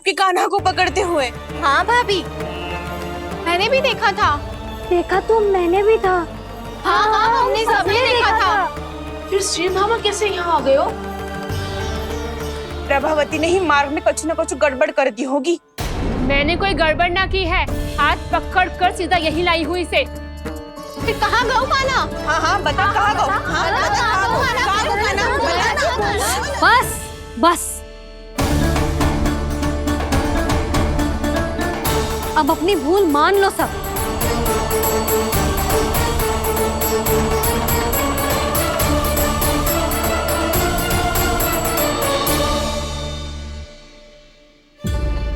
आपके कान्हा को पकड़ते हुए। हाँ भाभी, मैंने भी देखा था। देखा तो मैंने भी था। हाँ हाँ, हमने सबने देखा था। फिर श्रीधामा कैसे यहाँ आ गए हो? प्रभावती ने ही मार्ग में कुछ न कुछ गड़बड़ कर दी होगी। मैंने कोई गड़बड़ ना की है, हाथ पकड़ कर सीधा यही लाई हुई इसे। फिर कहाँ गौ कान्हा? हाँ हाँ बता कहाँ गो? हाँ बता कहाँ गो? कहाँ गो कान्हा? बता। बस बस, अब अपनी भूल मान लो सब।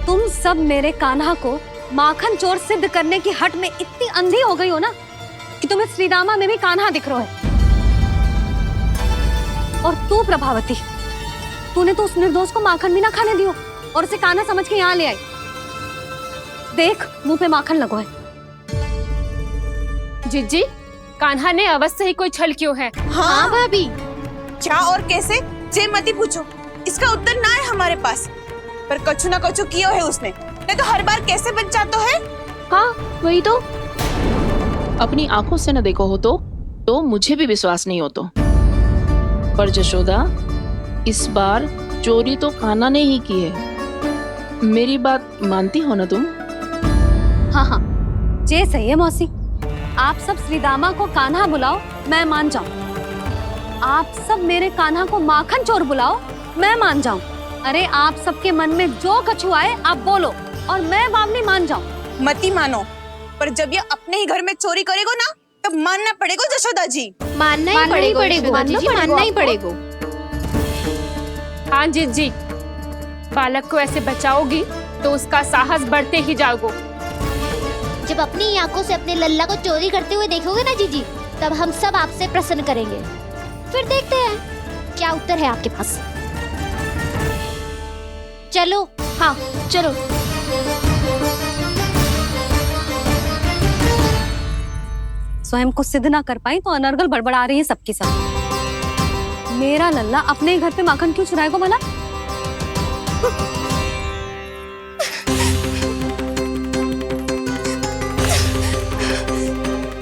तुम सब मेरे कान्हा को माखन चोर सिद्ध करने की हट में इतनी अंधी हो गई हो ना कि तुम्हें श्रीदामा में भी कान्हा दिख रहा है। और तू प्रभावती, तूने तो उस निर्दोष को माखन भी ना खाने दियो और उसे कान्हा समझ के यहाँ ले आई। देख, मुंह पे माखन लगो है। जीजी, कान्हा ने अवश्य ही कोई छल क्यों है। हाँ भाभी। क्या और कैसे? जे मती पूछो, इसका उत्तर ना है हमारे पास। पर कछु ना कछु किया है उसने, नहीं तो हर बार कैसे बच जाता है। हाँ वही तो। अपनी आंखों से न देखो हो तो मुझे भी विश्वास नहीं हो तो। पर जशोदा, इस बार चोरी तो कान्हा ने ही की है। मेरी बात मानती हो ना तुम? हाँ हाँ, जे सही है मौसी। आप सब श्रीदामा को कान्हा बुलाओ, मैं मान जाऊं। आप सब मेरे कान्हा को माखन चोर बुलाओ, मैं मान जाऊं। अरे आप सबके मन में जो कछु आए आप बोलो और मैं बावली मान जाऊं। मती मानो, पर जब ये अपने ही घर में चोरी करेगो ना तब मानना पड़ेगा जशोदा जी। मानना ही पड़ेगा, मानना ही पड़ेगा। हाँ जीजी, बालक को ऐसे बचाओगी तो उसका साहस बढ़ते ही जाओगे। जब अपनी आंखों से अपने लल्ला को चोरी करते हुए देखोगे ना जीजी, तब हम सब आपसे प्रसन्न करेंगे। फिर देखते हैं क्या उत्तर है आपके पास। चलो। हाँ चलो। स्वयं को सिद्ध ना कर पाई तो अनर्गल बड़बड़ा रही है सबकी सब। मेरा लल्ला अपने ही घर पे माखन क्यों चुराएगा भला?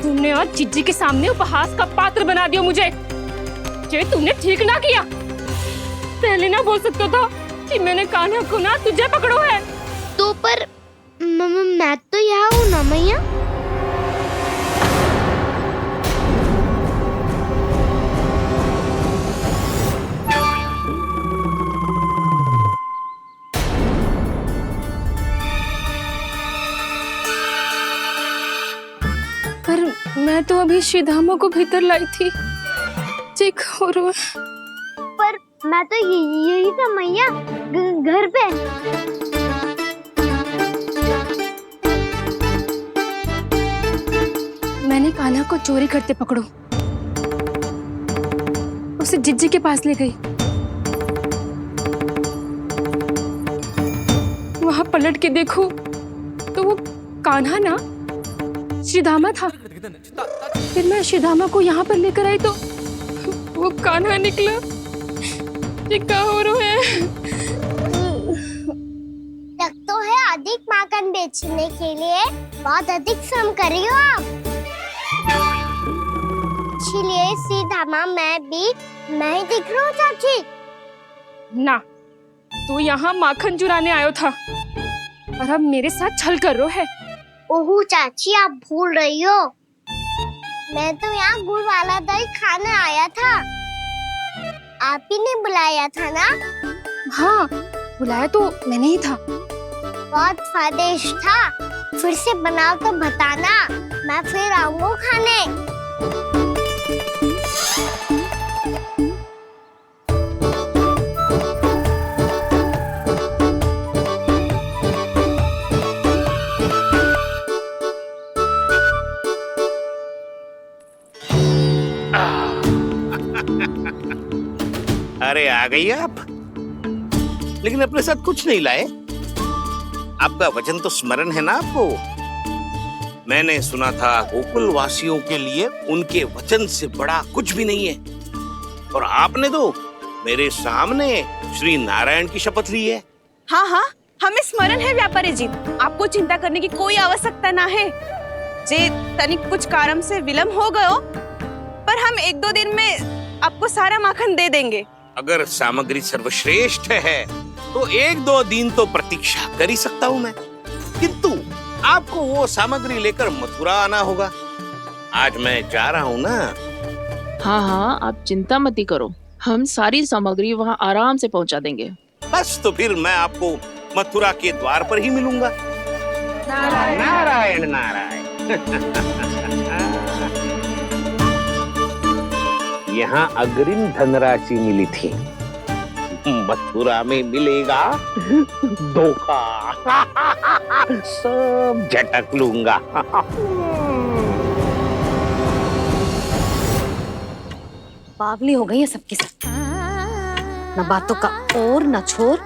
तुमने आज जीजी के सामने उपहास का पात्र बना दिया मुझे। ये तुमने ठीक ना किया। पहले ना बोल सकता था कि मैंने कान्हा को ना तुझे पकड़ो है। तो पर मैं तो यहाँ हूँ ना मैया। पर मैं तो अभी श्रीधामा को भीतर लाई थी। चेक हो रहा है। पर मैं तो यही था मैया, घर पे। मैंने कान्हा को चोरी करते पकड़ो, उसे जिज्जी के पास ले गई। वहां पलट के देखो तो वो कान्हा ना श्रीधामा था। फिर मैं श्रीधामा को यहाँ पर लेकर आई तो वो कान्हा निकला। ये क्या हो रहा है? लगता है अधिक माखन बेचने के लिए बहुत अधिक श्रम कर रही हो आप। इसलिए सीधामा मैं ही दिख रहा हूँ चाची। ना, तू यहाँ माखन चुराने आयो था और अब मेरे साथ छल कर रहा है। ओह चाची, आप भूल रही हो, मैं तो यहाँ गुड़ वाला दही खाने आया था। आप ही ने बुलाया था ना? हाँ, बुलाया तो मैंने ही था। बहुत स्वादिष्ट था। फिर से बनाओ तो बताना, मैं फिर आऊंगा खाने। अरे आ गई आप, लेकिन अपने साथ कुछ नहीं लाए। आपका वचन तो स्मरण है ना आपको? मैंने सुना था गोकुल वासियों के लिए उनके वचन से बड़ा कुछ भी नहीं है। और आपने तो मेरे सामने श्री नारायण की शपथ ली है। हाँ हाँ, हमें स्मरण है व्यापारी जी, आपको चिंता करने की कोई आवश्यकता ना है। जे तनिक कुछ कारण से विलंब हो गयो, पर हम 1-2 दिन में आपको सारा माखन दे देंगे। अगर सामग्री सर्वश्रेष्ठ है तो 1-2 दिन तो प्रतीक्षा कर ही सकता हूँ मैं, किंतु आपको वो सामग्री लेकर मथुरा आना होगा। आज मैं जा रहा हूँ ना। हाँ हाँ, आप चिंता मत करो, हम सारी सामग्री वहाँ आराम से पहुँचा देंगे। बस तो फिर मैं आपको मथुरा के द्वार पर ही मिलूंगा। नारायण नारायण। यहाँ अग्रिम धनराशि मिली थी, मथुरा में मिलेगा धोखा। सब झटक लूंगा। बावली हो गई है सबकी सब, न बातों का और न छोर,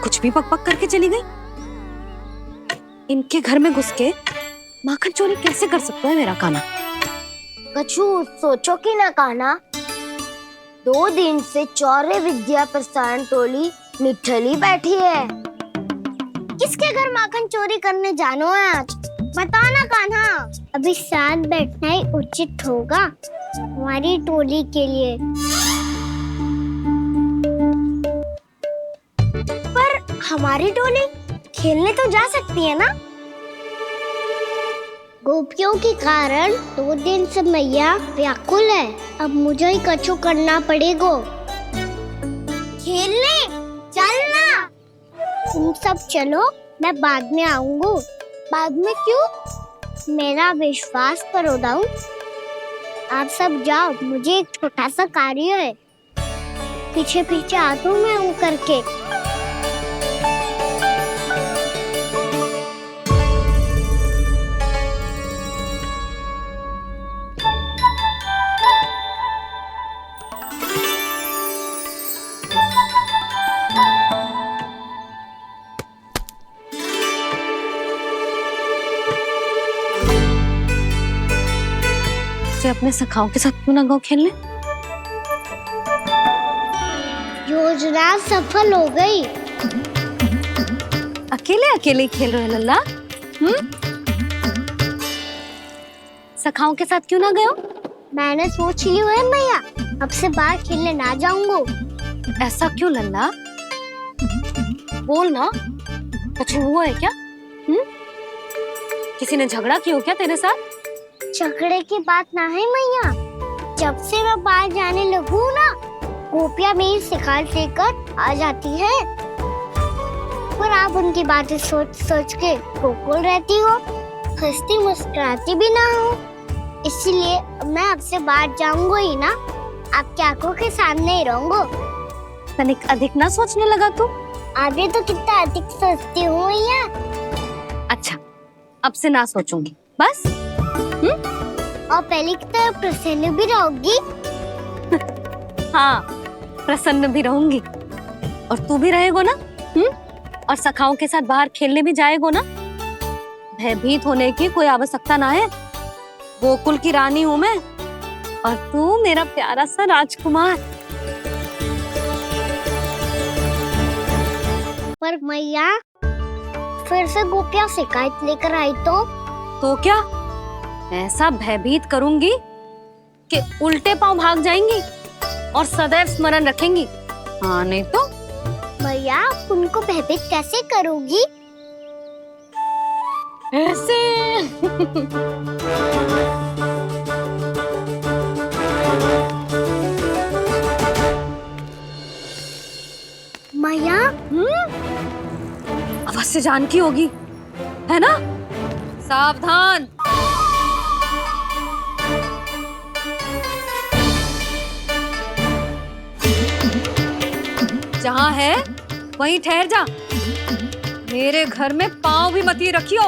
कुछ भी पक पक करके चली गई। इनके घर में घुस के माखन चोरी कैसे कर सकता है मेरा कान्हा? कछु सोचो कि ना कान्हा, 2 दिन से चौर्य विद्या प्रसारण टोली निठली बैठी है। किसके घर माखन चोरी करने जानो है आज? बता ना कान्हा। अभी साथ बैठना ही उचित होगा हमारी टोली के लिए। पर हमारी टोली खेलने तो जा सकती है ना? गोपियों के कारण 2 दिन से मैया व्याकुल है। अब मुझे ही कछु करना पड़ेगा। खेलने चलना। तुम सब चलो, मैं बाद में आऊंगा। बाद में क्यों? मेरा विश्वास करो दाऊ। आप सब जाओ, मुझे एक छोटा सा कार्य है। पीछे पीछे आता हूँ मैं हूँ करके। अपने सखाओं के साथ क्यों ना गाँव खेलने? योजना सफल हो गई। अकेले अकेले खेल रहे लल्ला? सखाओं के साथ क्यों ना गए हो? मैंने सोच लिया है मैया, अब से बाहर खेलने ना जाऊंगा। ऐसा क्यों लल्ला? बोल ना, कुछ हुआ है क्या? किसी ने झगड़ा किया हो क्या तेरे साथ? झगड़े की बात ना है मैया। जब से मैं बाहर जाने लगू ना, गोपियां मेरी शिकार लेकर आ जाती है। पर आप उनकी बातें सोच सोच के गोकुल रहती हो, हंसती मुस्कुराती भी ना हो। इसलिए मैं आपसे बाहर जाऊंगा ही ना, आपकी आंखों के सामने ही रहूंगा। तनिक अधिक ना सोचने लगा तू? आगे तो कितना अधिक सोचती हूँ मैया। अच्छा, अब से ना सोचूंगी बस। और पहले की तरह प्रसन्न भी रहोगी? हाँ, प्रसन्न भी रहूंगी। और तू भी रहेगो ना? और सखाओं के साथ बाहर खेलने भी जाएगो ना? भयभीत होने की कोई आवश्यकता ना है। गोकुल की रानी हूँ मैं, और तू मेरा प्यारा सा राजकुमार। पर मैया, फिर से गोपियां शिकायत लेकर आई तो क्या? ऐसा भयभीत करूंगी कि उल्टे पांव भाग जाएंगी और सदैव स्मरण रखेंगी। हाँ नहीं तो? मैया, उनको भयभीत कैसे करोगी? ऐसे। मैया, अवश्य जानकी होगी, है ना? सावधान। जहाँ है वहीं ठहर जा। मेरे घर में पाँव भी मत ही रखियो,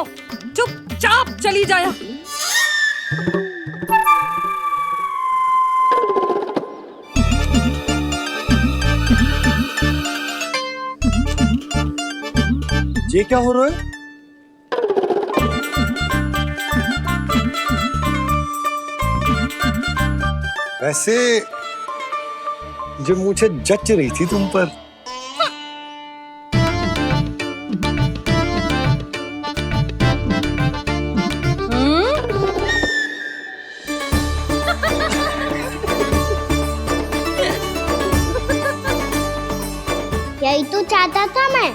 चुपचाप चली जाया। ये क्या हो रहा है? वैसे जो मुझे जच रही थी तुम पर, ना मैं।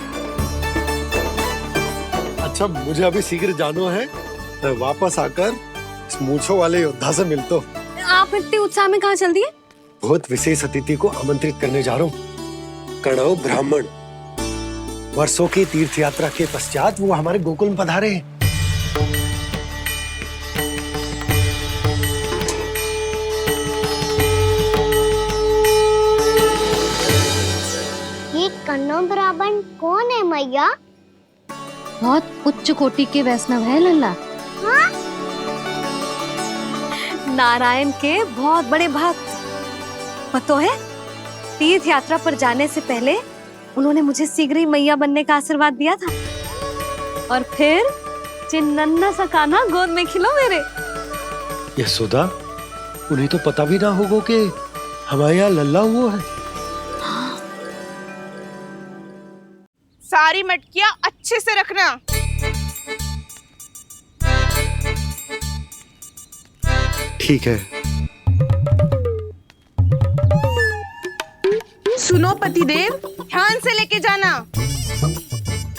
अच्छा मुझे अभी शीघ्र जाना है, मैं वापस आकर इस मूंछों वाले योद्धा से मिलता हूँ। आप इतने उत्साह में कहाँ चल दिए? बहुत विशेष अतिथि को आमंत्रित करने जा रहा हूँ, कणव ब्राह्मण। वर्षों की तीर्थ यात्रा के पश्चात वो हमारे गोकुल में पधारे हैं। ये कन्नौ ब्राह्मण कौन है मैया? बहुत उच्च कोटि के वैष्णव है लल्ला। हाँ? नारायण के बहुत बड़े भक्त। पतो है, तीर्थ यात्रा पर जाने से पहले उन्होंने मुझे शीघ्र ही मैया बनने का आशीर्वाद दिया था, और फिर चिन्नन्ना सा कान्हा गोद में खिलो मेरे। यशोदा, उन्हें तो पता भी ना होगा कि हमारे यहाँ लल्ला हुआ है। सारी मटकियां अच्छे से रखना। ठीक है। सुनो पतिदेव, ध्यान से लेके जाना।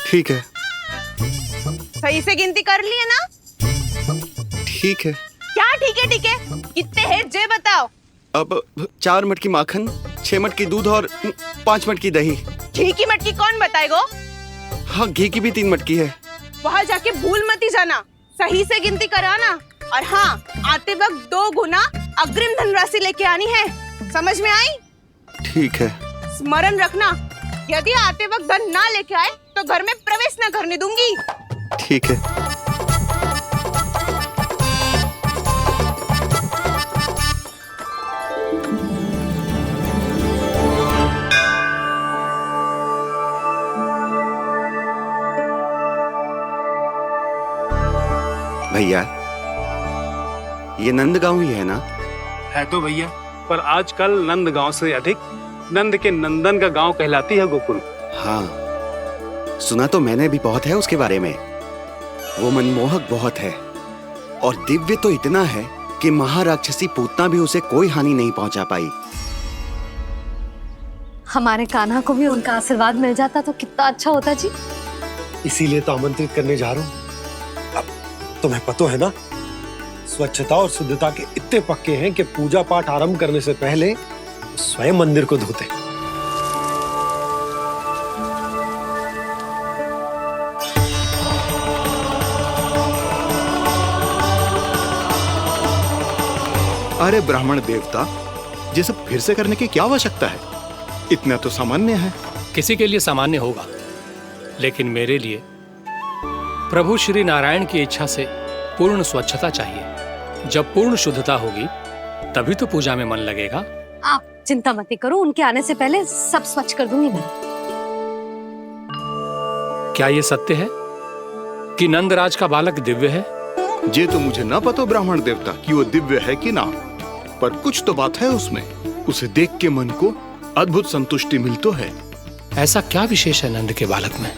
ठीक है। सही से गिनती कर लिए ना? ठीक है। क्या ठीक है ठीक है? कितने हैं जे बताओ। अब 4 मटकी माखन, 6 मटकी दूध और 5 मटकी दही। घी की मटकी कौन बताएगा? हाँ, घी की भी 3 मटकी है। वहाँ जाके भूल मती जाना, सही से गिनती कराना। और हाँ, आते वक्त 2 गुना अग्रिम धनराशि लेके आनी है, समझ में आई? ठीक है। स्मरण रखना, यदि आते वक्त धन ना लेके आए तो घर में प्रवेश न करने दूंगी। ठीक है। भैया, ये नंदगांव ही है ना? है तो भैया, पर आजकल नंदगांव से अधिक नंद के नंदन का गांव कहलाती है गोकुल। हाँ, सुना तो मैंने भी बहुत है उसके बारे में। वो मनमोहक बहुत है और दिव्य तो इतना है कि महाराक्षसी पूतना भी उसे कोई हानि नहीं पहुंचा पाई। हमारे कान्हा को भी उनका आशीर्वाद मिल जाता तो कितना अच्छा होता जी। इसीलिए तो आमंत्रित करने जा रहा हूँ। अब तुम्हें पता है ना, स्वच्छता और शुद्धता के इतने पक्के हैं कि पूजा पाठ आरंभ करने से पहले स्वयं मंदिर को धोते। अरे ब्राह्मण देवता, ये सब फिर से करने की क्या आवश्यकता है? इतना तो सामान्य है। किसी के लिए सामान्य होगा, लेकिन मेरे लिए प्रभु श्री नारायण की इच्छा से पूर्ण स्वच्छता चाहिए। जब पूर्ण शुद्धता होगी तभी तो पूजा में मन लगेगा। आप चिंता मत करो, उनके आने से पहले सब स्वच्छ कर दूंगी मैं। क्या ये सत्य है कि नंदराज का बालक दिव्य है? ये तो मुझे ना पता ब्राह्मण देवता कि वो दिव्य है कि ना, पर कुछ तो बात है उसमें। उसे देख के मन को अद्भुत संतुष्टि मिल तो है। ऐसा क्या विशेष है नंद के बालक में?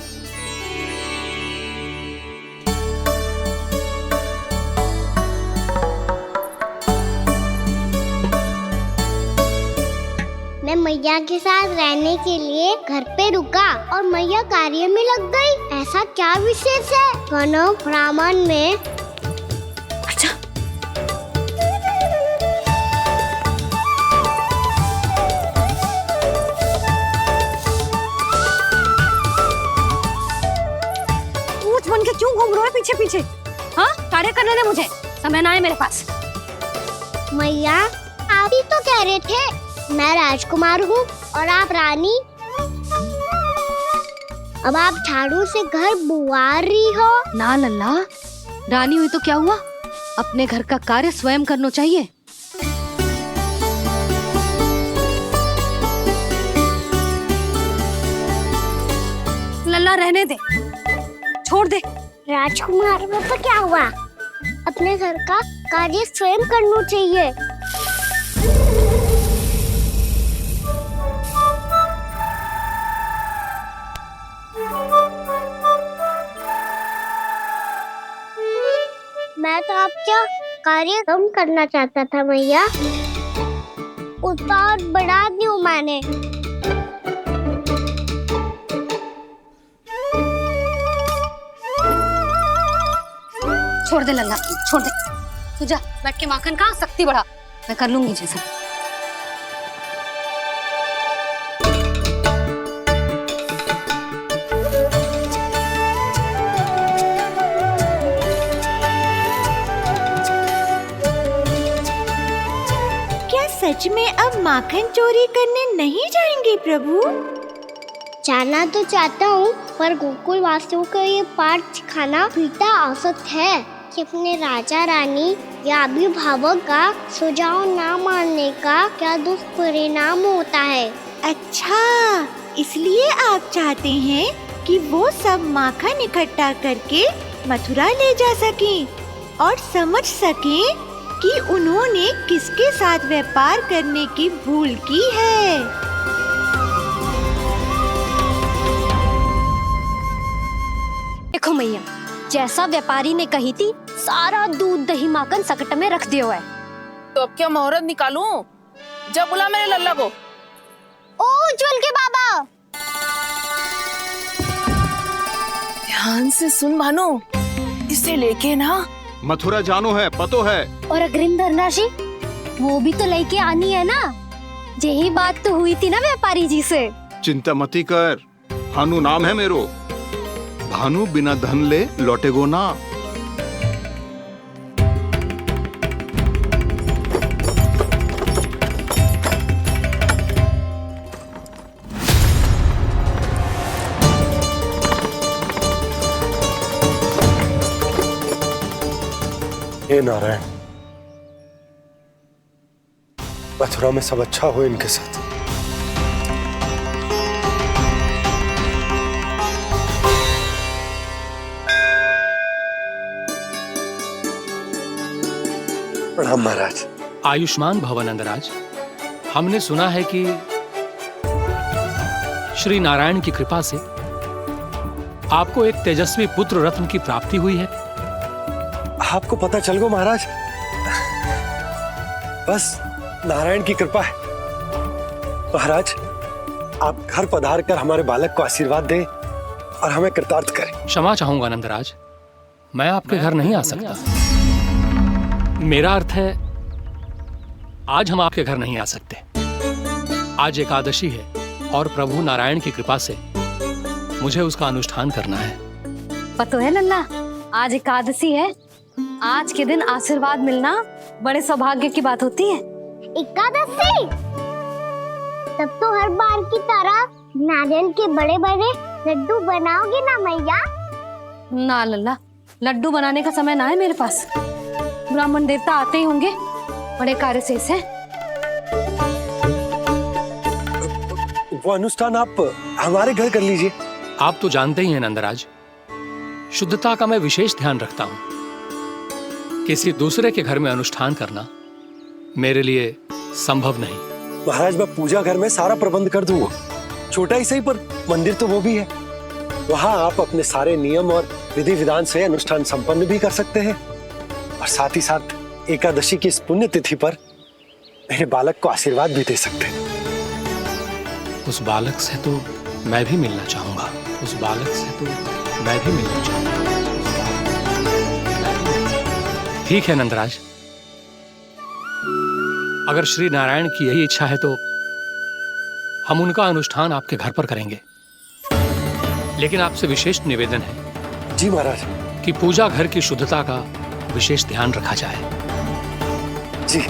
मैं मैया के साथ रहने के लिए घर पे रुका और मैया कार्य में लग गई। ऐसा क्या विशेष है कन्नौ ब्राह्मण में? अच्छा, ऊंच बन के क्यों घूम रहे हो पीछे पीछे? हाँ, कार्य करने दे मुझे, समय ना है मेरे पास। मैया, आप ही तो कह रहे थे मैं राजकुमार हूँ और आप रानी। अब आप झाड़ू से घर बुआर रही हो। ना लल्ला, रानी हुई तो क्या हुआ, अपने घर का कार्य स्वयं करना चाहिए। लल्ला रहने दे, छोड़ दे। राजकुमार में तो क्या हुआ, अपने घर का कार्य स्वयं करना चाहिए। मैं तो आपका कार्य कम करना चाहता था मैया, उसका और बढ़ा दूं मैंने। छोड़ दे लल्ला, छोड़ दे। तू जा बैठ के माखन खा, शक्ति बढ़ा, मैं कर लूंगी जैसा। क्या सच में अब माखन चोरी करने नहीं जाएंगे प्रभु? जाना तो चाहता हूँ, पर गोकुल वासियों को ये पाठ सिखाना पिता आवश्यक है कि अपने राजा रानी या अभिभावक का सुझाव ना मानने का क्या दुष्परिणाम होता है। अच्छा, इसलिए आप चाहते हैं कि वो सब माखन इकट्ठा करके मथुरा ले जा सकें और समझ सकें कि उन्होंने किसके साथ व्यापार करने की भूल की है। देखो मैया, जैसा व्यापारी ने कही थी, सारा दूध दही माखन सकट में रख दिया है। तो अब क्या मुहूर्त निकालूं? जब बुला मेरे लल्ला को। ओ उज्जवल के बाबा, ध्यान से सुन भानु, इसे लेके ना मथुरा जानो है, पतो है। और अग्रिम धनराशि वो भी तो लेके आनी है ना। यही बात तो हुई थी ना व्यापारी जी से। चिंता मती कर, भानु नाम है मेरो। भानु बिना धन ले लौटेगो ना। हे नारायण, मथुरा में सब अच्छा हो इनके साथ। प्रणाम महाराज। आयुष्मान भव नंदराज। हमने सुना है कि श्री नारायण की कृपा से आपको एक तेजस्वी पुत्र रत्न की प्राप्ति हुई है। आपको पता चल गो महाराज, बस नारायण की कृपा है। महाराज, आप घर पधार कर हमारे बालक को आशीर्वाद दें और हमें कृतार्थ करें। क्षमा चाहूंगा नंदराज, मैं आपके घर नहीं आ सकता। मेरा अर्थ है, आज हम आपके घर नहीं आ सकते। आज एकादशी है और प्रभु नारायण की कृपा से मुझे उसका अनुष्ठान करना है। पता है लल्ला, आज एकादशी है। आज के दिन आशीर्वाद मिलना बड़े सौभाग्य की बात होती है। एकादशी? तब तो हर बार की तरह नारियल के बड़े बड़े लड्डू बनाओगे ना मैया? ना लल्ला, लड्डू बनाने का समय ना है मेरे पास। ब्राह्मण देवता आते ही होंगे, बड़े कार्य शेष हैं। वो अनुष्ठान आप हमारे घर कर लीजिए। आप तो जानते ही हैं नंदराज, शुद्धता का मैं विशेष ध्यान रखता हूं। किसी दूसरे के घर में अनुष्ठान करना मेरे लिए संभव नहीं। महाराज, मैं पूजा घर में सारा प्रबंध कर दूंगा। छोटा ही सही, पर मंदिर तो वो भी है। वहां आप अपने सारे नियम और विधि विधान से अनुष्ठान संपन्न भी कर सकते हैं और साथ ही साथ एकादशी की इस पुण्य तिथि पर मेरे बालक को आशीर्वाद भी दे सकते हैं। उस बालक से तो मैं भी मिलना चाहूंगा। उस बालक से तो मैं भी मिलना चाहूंगा। ठीक है नंदराज, अगर श्री नारायण की यही इच्छा है तो हम उनका अनुष्ठान आपके घर पर करेंगे। लेकिन आपसे विशेष निवेदन है। जी महाराज। कि पूजा घर की शुद्धता का विशेष ध्यान रखा जाए। जी।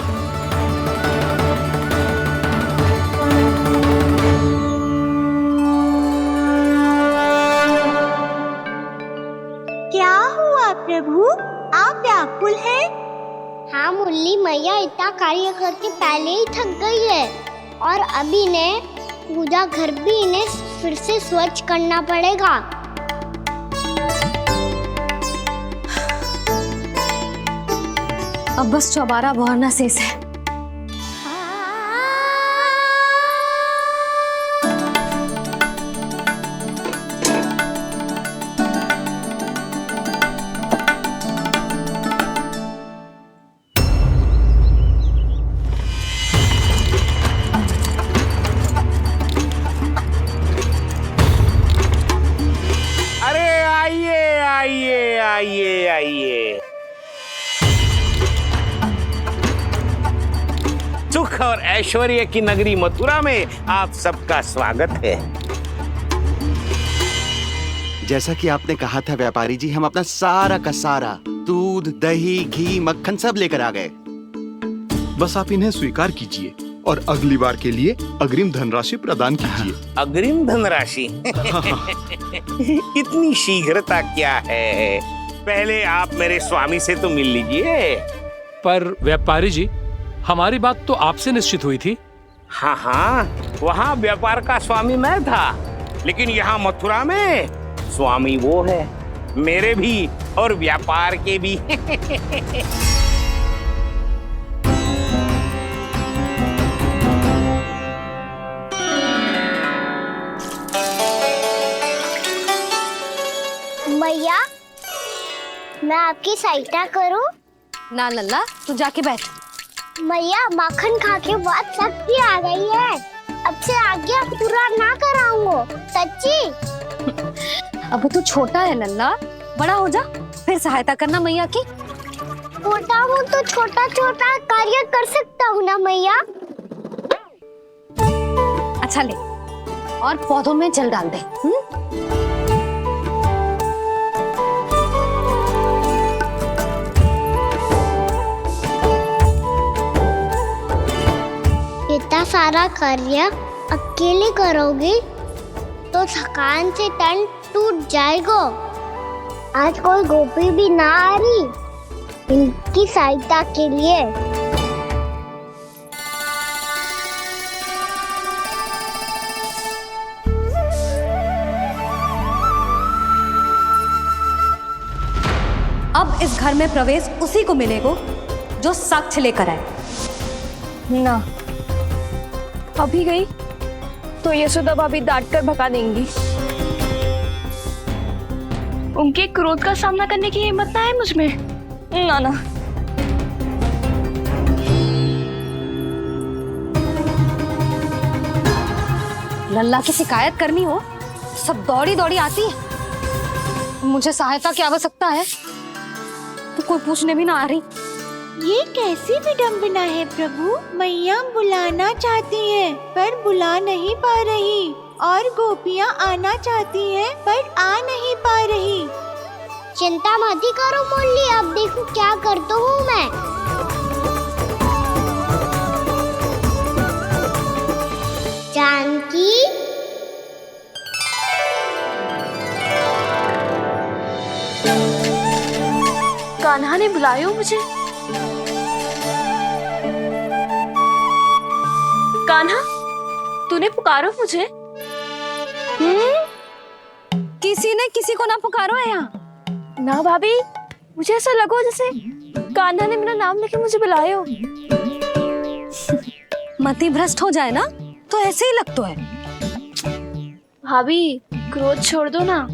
क्या हुआ प्रभु, आप व्याकुल हैं? हाँ मुरली, मैया इतना कार्य करके पहले ही थक गई है और अभी इन्हें पूजा घर भी इन्हें फिर से स्वच्छ करना पड़ेगा। अब बस चौबारा बहाना शेष है। सुख और ऐश्वर्य की नगरी मथुरा में आप सबका स्वागत है। जैसा कि आपने कहा था व्यापारी जी, हम अपना सारा का सारा दूध, दही, घी, मक्खन सब लेकर आ गए। बस आप इन्हें स्वीकार कीजिए और अगली बार के लिए अग्रिम धनराशि प्रदान कीजिए। अग्रिम धनराशि? इतनी शीघ्रता क्या है? पहले आप मेरे स्वामी से तो मिल लीजिए। पर व्यापारी जी, हमारी बात तो आपसे निश्चित हुई थी। हाँ हाँ, वहाँ व्यापार का स्वामी मैं था, लेकिन यहाँ मथुरा में स्वामी वो है, मेरे भी और व्यापार के भी। मैया, मैं आपकी सहायता करूं? ना लल्ला, तू जाके बैठ। मैया, माखन खा के बात शक्ति आ गई है। अब से आज्ञा पूरा ना कराऊंगा, सच्ची। अब तू छोटा है लल्ला, बड़ा हो जा फिर सहायता करना मैया की। छोटा हूँ तो छोटा छोटा कार्य कर सकता हूँ ना मैया। अच्छा ले, और पौधों में जल डाल दे। इतना सारा कार्य अकेले करोगी तो थकान से तन टूट जाएगा। आज कोई गोपी भी ना आ रही इनकी सहायता के लिए। अब इस घर में प्रवेश उसी को मिलेगा जो साक्ष्य लेकर आए। ना, अभी गई तो यशोदा भाभी डांट कर भगा देंगी। उनके क्रोध का सामना करने की हिम्मत ना है मुझ में। ना ना। लल्ला की शिकायत करनी हो सब दौड़ी दौड़ी आती है। मुझे सहायता की आवश्यकता है तो कोई पूछने भी ना आ रही। ये कैसी विडंबना है प्रभु। मैया बुलाना चाहती हैं पर बुला नहीं पा रही, और गोपियाँ आना चाहती हैं पर आ नहीं पा रही। चिंता मत करो मुरली, अब देखो क्या करता हूँ मैं। जानकी, कान्हा ने बुलाया हो मुझे। कान्हा, तूने पुकारो मुझे। किसी ने किसी को ना पुकारो है यहाँ। ना भाभी, मुझे ऐसा लगो जैसे कान्हा ने मेरा नाम लेके मुझे बुलाया हो। मति भ्रष्ट हो जाए ना तो ऐसे ही लगता है। भाभी, क्रोध छोड़ दो ना।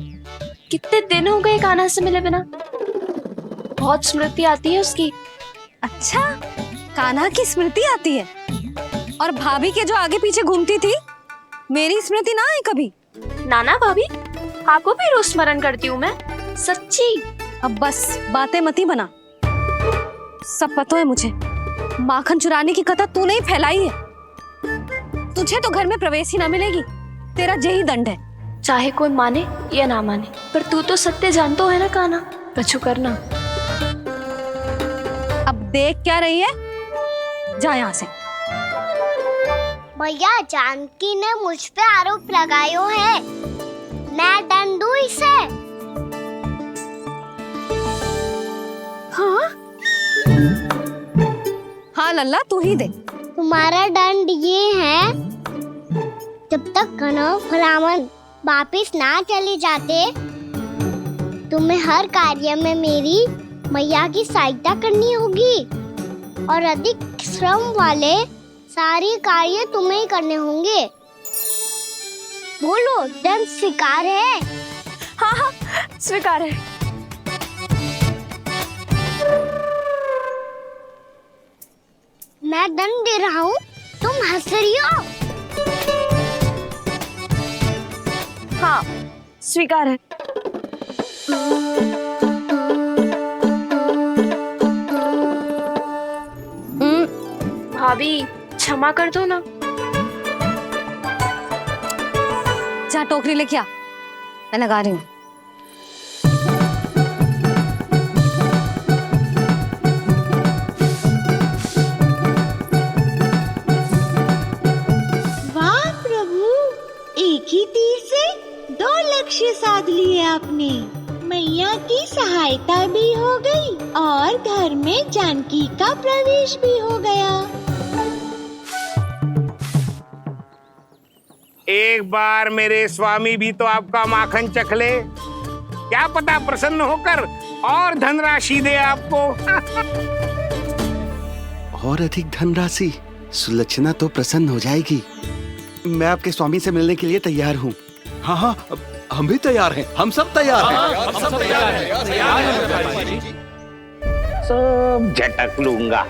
कितने दिन हो गए कान्हा से मिले बिना। बहुत स्मृति आती है उसकी। अच्छा, कान्हा की स्मृति आती है? और भाभी के जो आगे पीछे घूमती थी, मेरी स्मृति ना आई कभी? नाना भाभी, आपको भी रोज स्मरण करती हूँ मैं, सच्ची। अब बस बातें मत ही बना। सब पता है मुझे। माखन चुराने की कथा तूने ही फैलाई है। तुझे तो घर में प्रवेश ही ना मिलेगी। तेरा यही दंड है। चाहे कोई माने या ना माने, पर तू तो सत्य जानतो है ना कान्हा। कछु करना। अब देख क्या रही है, जा यहाँ से। भैया, जानकी ने मुझ पे आरोप लगायो है, मैं दंड दूं इसे। हाँ हाँ लल्ला, तू ही दे। तुम्हारा दंड ये है, जब तक कनव ब्राह्मण वापिस ना चले जाते, तुम्हें हर कार्य में मेरी मैया की सहायता करनी होगी, और अधिक श्रम वाले सारे कार्य तुम्हें ही करने होंगे। बोलो, दंड स्वीकार है? हाँ हाँ, स्वीकार है। मैं दंड दे रहा हूँ, तुम हंस रही हो? हाँ, स्वीकार है। भाभी, क्षमा कर दो ना। जा टोकरी लेके आ, मैं लगा रही हूँ। वाह प्रभु, एक ही तीर से 2 लक्ष्य साध लिए आपने। मैया की सहायता भी हो गई और घर में जानकी का प्रवेश भी हो गया। एक बार मेरे स्वामी भी तो आपका माखन चख ले, क्या पता प्रसन्न होकर और धनराशि दे आपको। और अधिक धनराशि, सुलक्षणा तो प्रसन्न हो जाएगी। मैं आपके स्वामी से मिलने के लिए तैयार हूँ। हाँ हाँ, हम भी तैयार हैं, हम सब तैयार हैं। हम सब तैयार हैं। सब झटक लूंगा।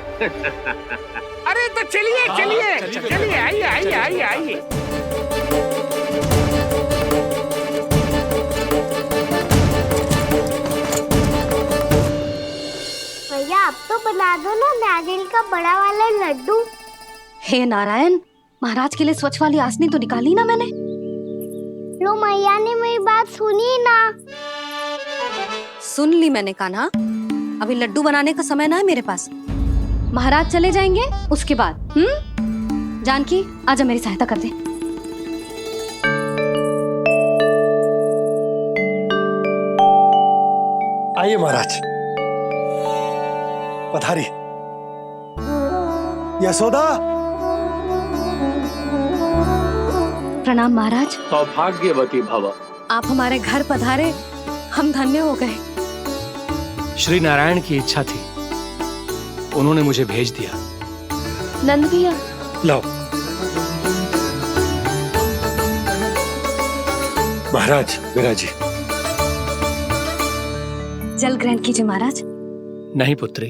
अरे तो चलिए चलिए चलिए, आइए आइए आइए आइए। भैया आप तो बना दो ना नारियल का बड़ा वाला लड्डू। हे नारायण, महाराज के लिए स्वच्छ वाली आसनी तो निकाली ना मैंने। लो मैया ने मेरी बात सुनी ना। सुन ली मैंने कान्हा, अभी लड्डू बनाने का समय ना है मेरे पास। महाराज चले जाएंगे उसके बाद। जानकी आजा, मेरी सहायता कर दे। आइए महाराज, पधारी। यशोदा। प्रणाम महाराज। सौभाग्यवती भव। आप हमारे घर पधारे, हम धन्य हो गए। श्री नारायण की इच्छा थी, उन्होंने मुझे भेज दिया। नंद भैया, लाओ। महाराज विराजी। जल ग्रहण कीजिए महाराज। नहीं पुत्री,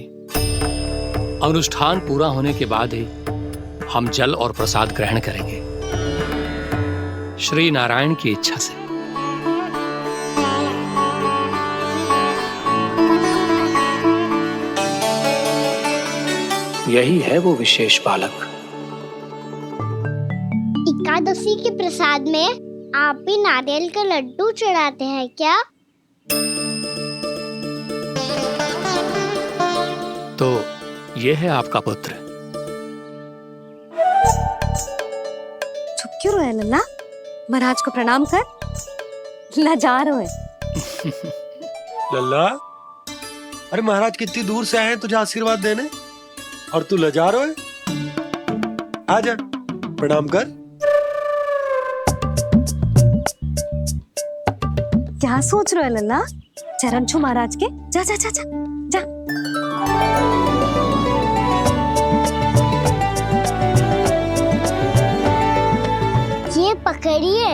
अनुष्ठान पूरा होने के बाद ही हम जल और प्रसाद ग्रहण करेंगे, श्री नारायण की इच्छा से। यही है वो विशेष बालक। एकादशी के प्रसाद में आप भी नारियल का लड्डू चढ़ाते हैं क्या? तो ये है आपका पुत्र। चुप क्यों रहे लल्ला? महाराज को प्रणाम कर। लाजा रहे। लल्ला, अरे महाराज कितनी दूर से आए हैं तुझे आशीर्वाद देने, और तू लजा रहा है? आजा, प्रणाम कर। क्या सोच रहे हो लल्ला? चरण छू महाराज के। जा जा जा जा जा। ये पकड़िए।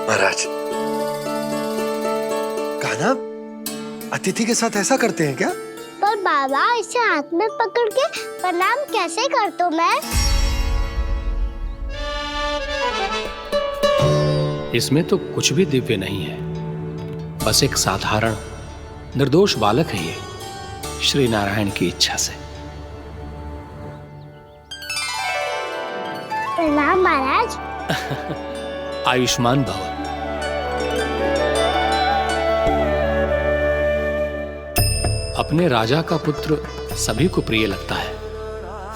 महाराज, कान्हा, अतिथि के साथ ऐसा करते हैं क्या? पर बाबा, इसे हाथ में पकड़ के प्रणाम कैसे करता हूँ मैं? इसमें तो कुछ भी दिव्य नहीं है, बस एक साधारण निर्दोष बालक है ये, श्री नारायण की इच्छा से। प्रणाम महाराज। आयुष्मान भव। अपने राजा का पुत्र सभी को प्रिय लगता है।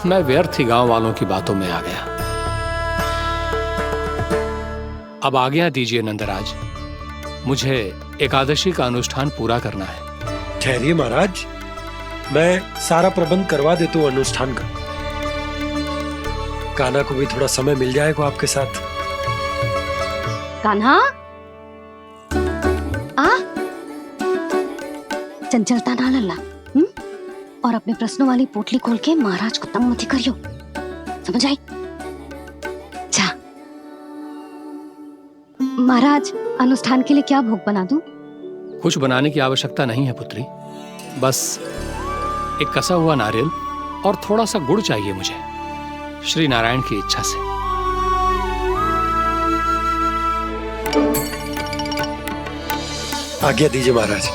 मैं व्यर्थ ही गांव वालों की बातों में आ गया। अब आज्ञा दीजिए नंदराज, मुझे एकादशी का अनुष्ठान पूरा करना है। ठहरिए महाराज, मैं सारा प्रबंध करवा देता हूँ अनुष्ठान का। कान्हा को भी थोड़ा समय मिल जाएगा आपके साथ। कान्हा, आ चंचलता ना लल्ला। और अपने प्रश्नों वाली पोटली खोल के महाराज को तंग मत करियो, समझ आई? जा। महाराज, अनुष्ठान के लिए क्या भोग बना दूं? कुछ बनाने की आवश्यकता नहीं है पुत्री, बस एक कसा हुआ नारियल और थोड़ा सा गुड़ चाहिए मुझे, श्री नारायण की इच्छा से। आज्ञा दीजिए महाराज।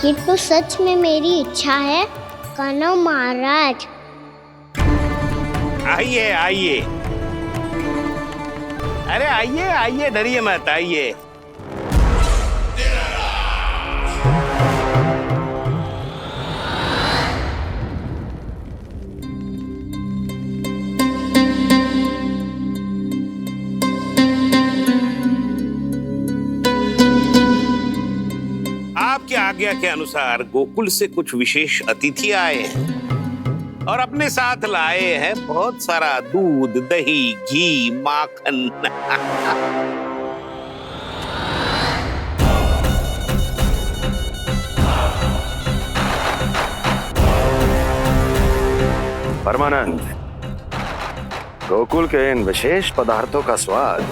ये तो सच में मेरी इच्छा है कान्हा महाराज। आइए आइए, अरे आइए आइए, डरिए मत, आइए। आपकी आज्ञा के अनुसार गोकुल से कुछ विशेष अतिथि आए हैं और अपने साथ लाए हैं बहुत सारा दूध, दही, घी, माखन। परमानंद, गोकुल के इन विशेष पदार्थों का स्वाद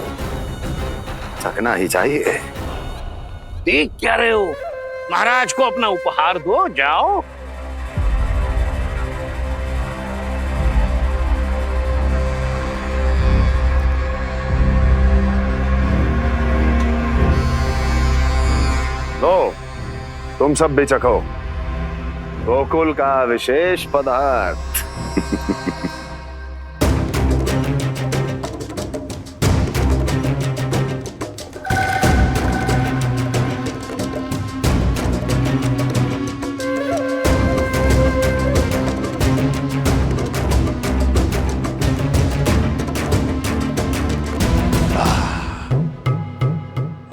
चखना ही चाहिए। देख क्या रहे हो? महाराज को अपना उपहार दो, जाओ। लो, तुम सब भी चखो गोकुल का विशेष पदार्थ।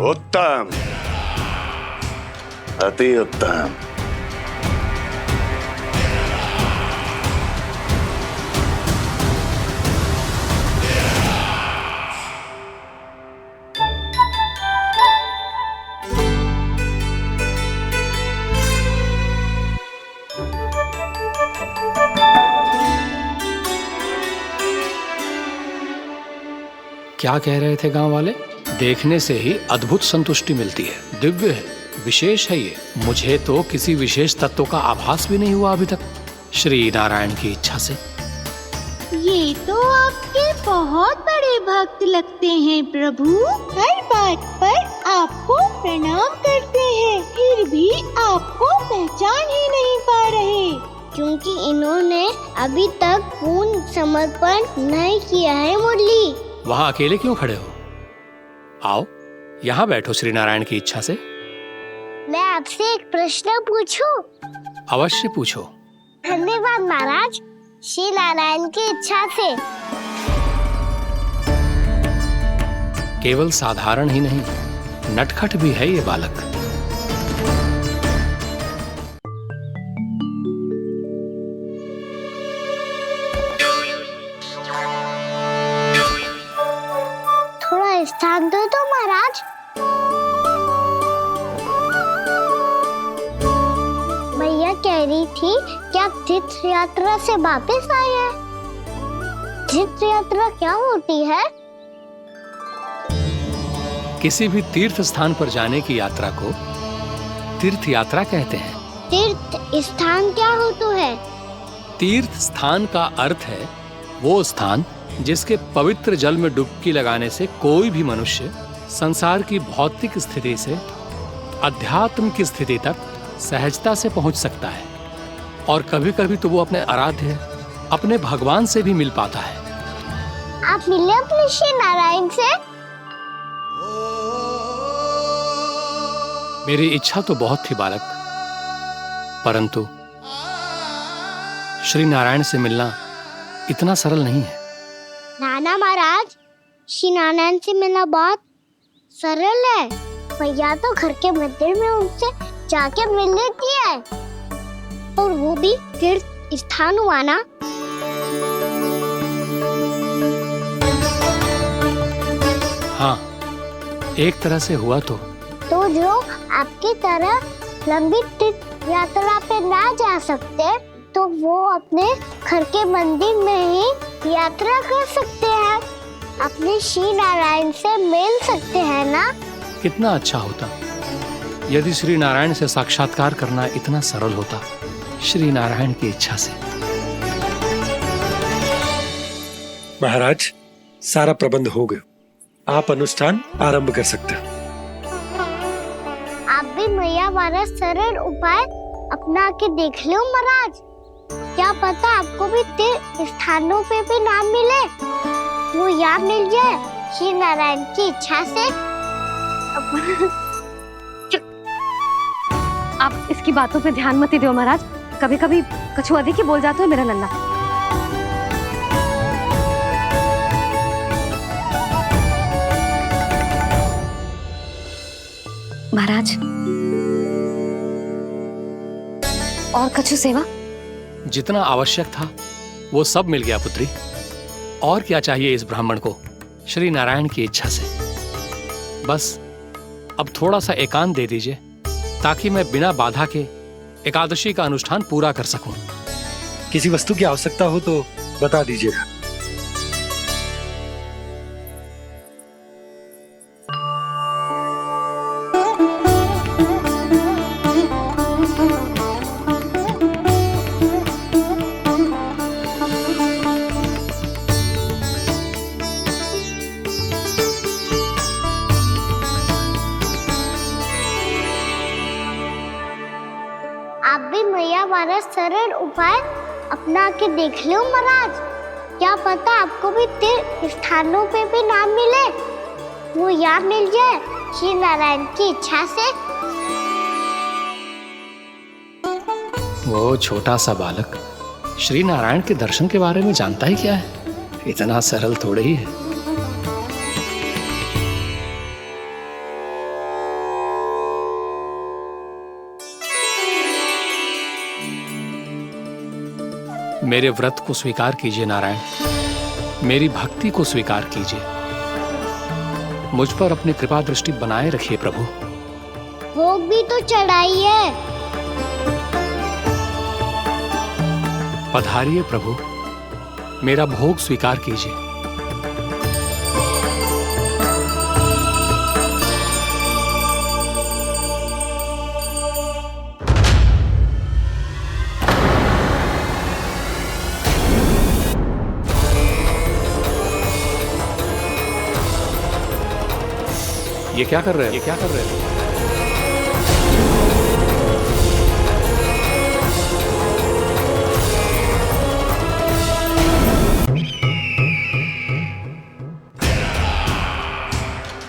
उत्तम, अति उत्तम। क्या कह रहे थे गांव वाले? देखने से ही अद्भुत संतुष्टि मिलती है, दिव्य है, विशेष है ये। मुझे तो किसी विशेष तत्व का आभास भी नहीं हुआ अभी तक, श्री नारायण की इच्छा से। ये तो आपके बहुत बड़े भक्त लगते हैं प्रभु। हर बात पर आपको प्रणाम करते हैं, फिर भी आपको पहचान ही नहीं पा रहे। क्योंकि इन्होंने अभी तक पूर्ण समर्पण नहीं किया है मुरली। वहाँ अकेले क्यों खड़े हो? आओ यहाँ बैठो श्री नारायण की इच्छा से। मैं आपसे एक प्रश्न पूछूं? अवश्य पूछो। धन्यवाद महाराज, श्री नारायण की इच्छा से। केवल साधारण ही नहीं, नटखट भी है ये बालक। थोड़ा स्थान दो तो महाराज। भैया कह रही थी कि आप तीर्थ यात्रा से वापस आए हैं। तीर्थ यात्रा क्या होती है? किसी भी तीर्थ स्थान पर जाने की यात्रा को तीर्थ यात्रा कहते हैं। तीर्थ स्थान क्या होता है? तीर्थ स्थान का अर्थ है वो स्थान जिसके पवित्र जल में डुबकी लगाने से कोई भी मनुष्य संसार की भौतिक स्थिति से अध्यात्म की स्थिति तक सहजता से पहुंच सकता है, और कभी कभी तो वो अपने आराध्य, अपने भगवान से भी मिल पाता है। आप मिले अपने श्री नारायण से? मेरी इच्छा तो बहुत थी बालक, परंतु श्री नारायण से मिलना इतना सरल नहीं है। नाना महाराज, श्री नारायण से मिलना बहुत सरल है। भैया तो घर के मंदिर में उनसे जाके मिल लेती है, और वो भी तीर्थ स्थान हुआ ना। हाँ, एक तरह से हुआ तो जो आपकी तरह लंबी तीर्थ यात्रा पे ना जा सकते, तो वो अपने घर के मंदिर में ही यात्रा कर सकते हैं, अपने श्री नारायण से मिल सकते हैं ना। कितना अच्छा होता यदि श्री नारायण से साक्षात्कार करना इतना सरल होता, श्री नारायण की इच्छा से। महाराज, सारा प्रबंध हो गया, आप अनुष्ठान आरंभ कर सकते हैं। आप भी मैया वाला सरल उपाय अपना के देख लो महाराज। क्या पता आपको भी तीर्थ स्थानों पे भी नाम मिले, वो याद मिल जाए श्री नारायण की इच्छा से। आप इसकी बातों पे ध्यान मत दो महाराज, कभी कभी कछु अधिक ही बोल जाते हो मेरा लल्ला। महाराज, और कछु सेवा? जितना आवश्यक था वो सब मिल गया पुत्री। और क्या चाहिए इस ब्राह्मण को श्री नारायण की इच्छा से? बस अब थोड़ा सा एकांत दे दीजिए ताकि मैं बिना बाधा के एकादशी का अनुष्ठान पूरा कर सकूं। किसी वस्तु की आवश्यकता हो तो बता दीजिएगा। आप भी मैया वाला सरल उपाय अपना के देख लो महाराज। क्या पता आपको भी तीर्थ स्थानों पे भी नाम मिले, वो याद मिल जाए श्री नारायण की इच्छा से। वो छोटा सा बालक श्री नारायण के दर्शन के बारे में जानता ही क्या है? इतना सरल थोड़े ही है। मेरे व्रत को स्वीकार कीजिए नारायण, मेरी भक्ति को स्वीकार कीजिए। मुझ पर अपनी कृपा दृष्टि बनाए रखिए प्रभु। भोग भी तो चढ़ाइए। पधारिए प्रभु, मेरा भोग स्वीकार कीजिए। ये क्या कर रहे हैं? ये क्या कर रहे हैं?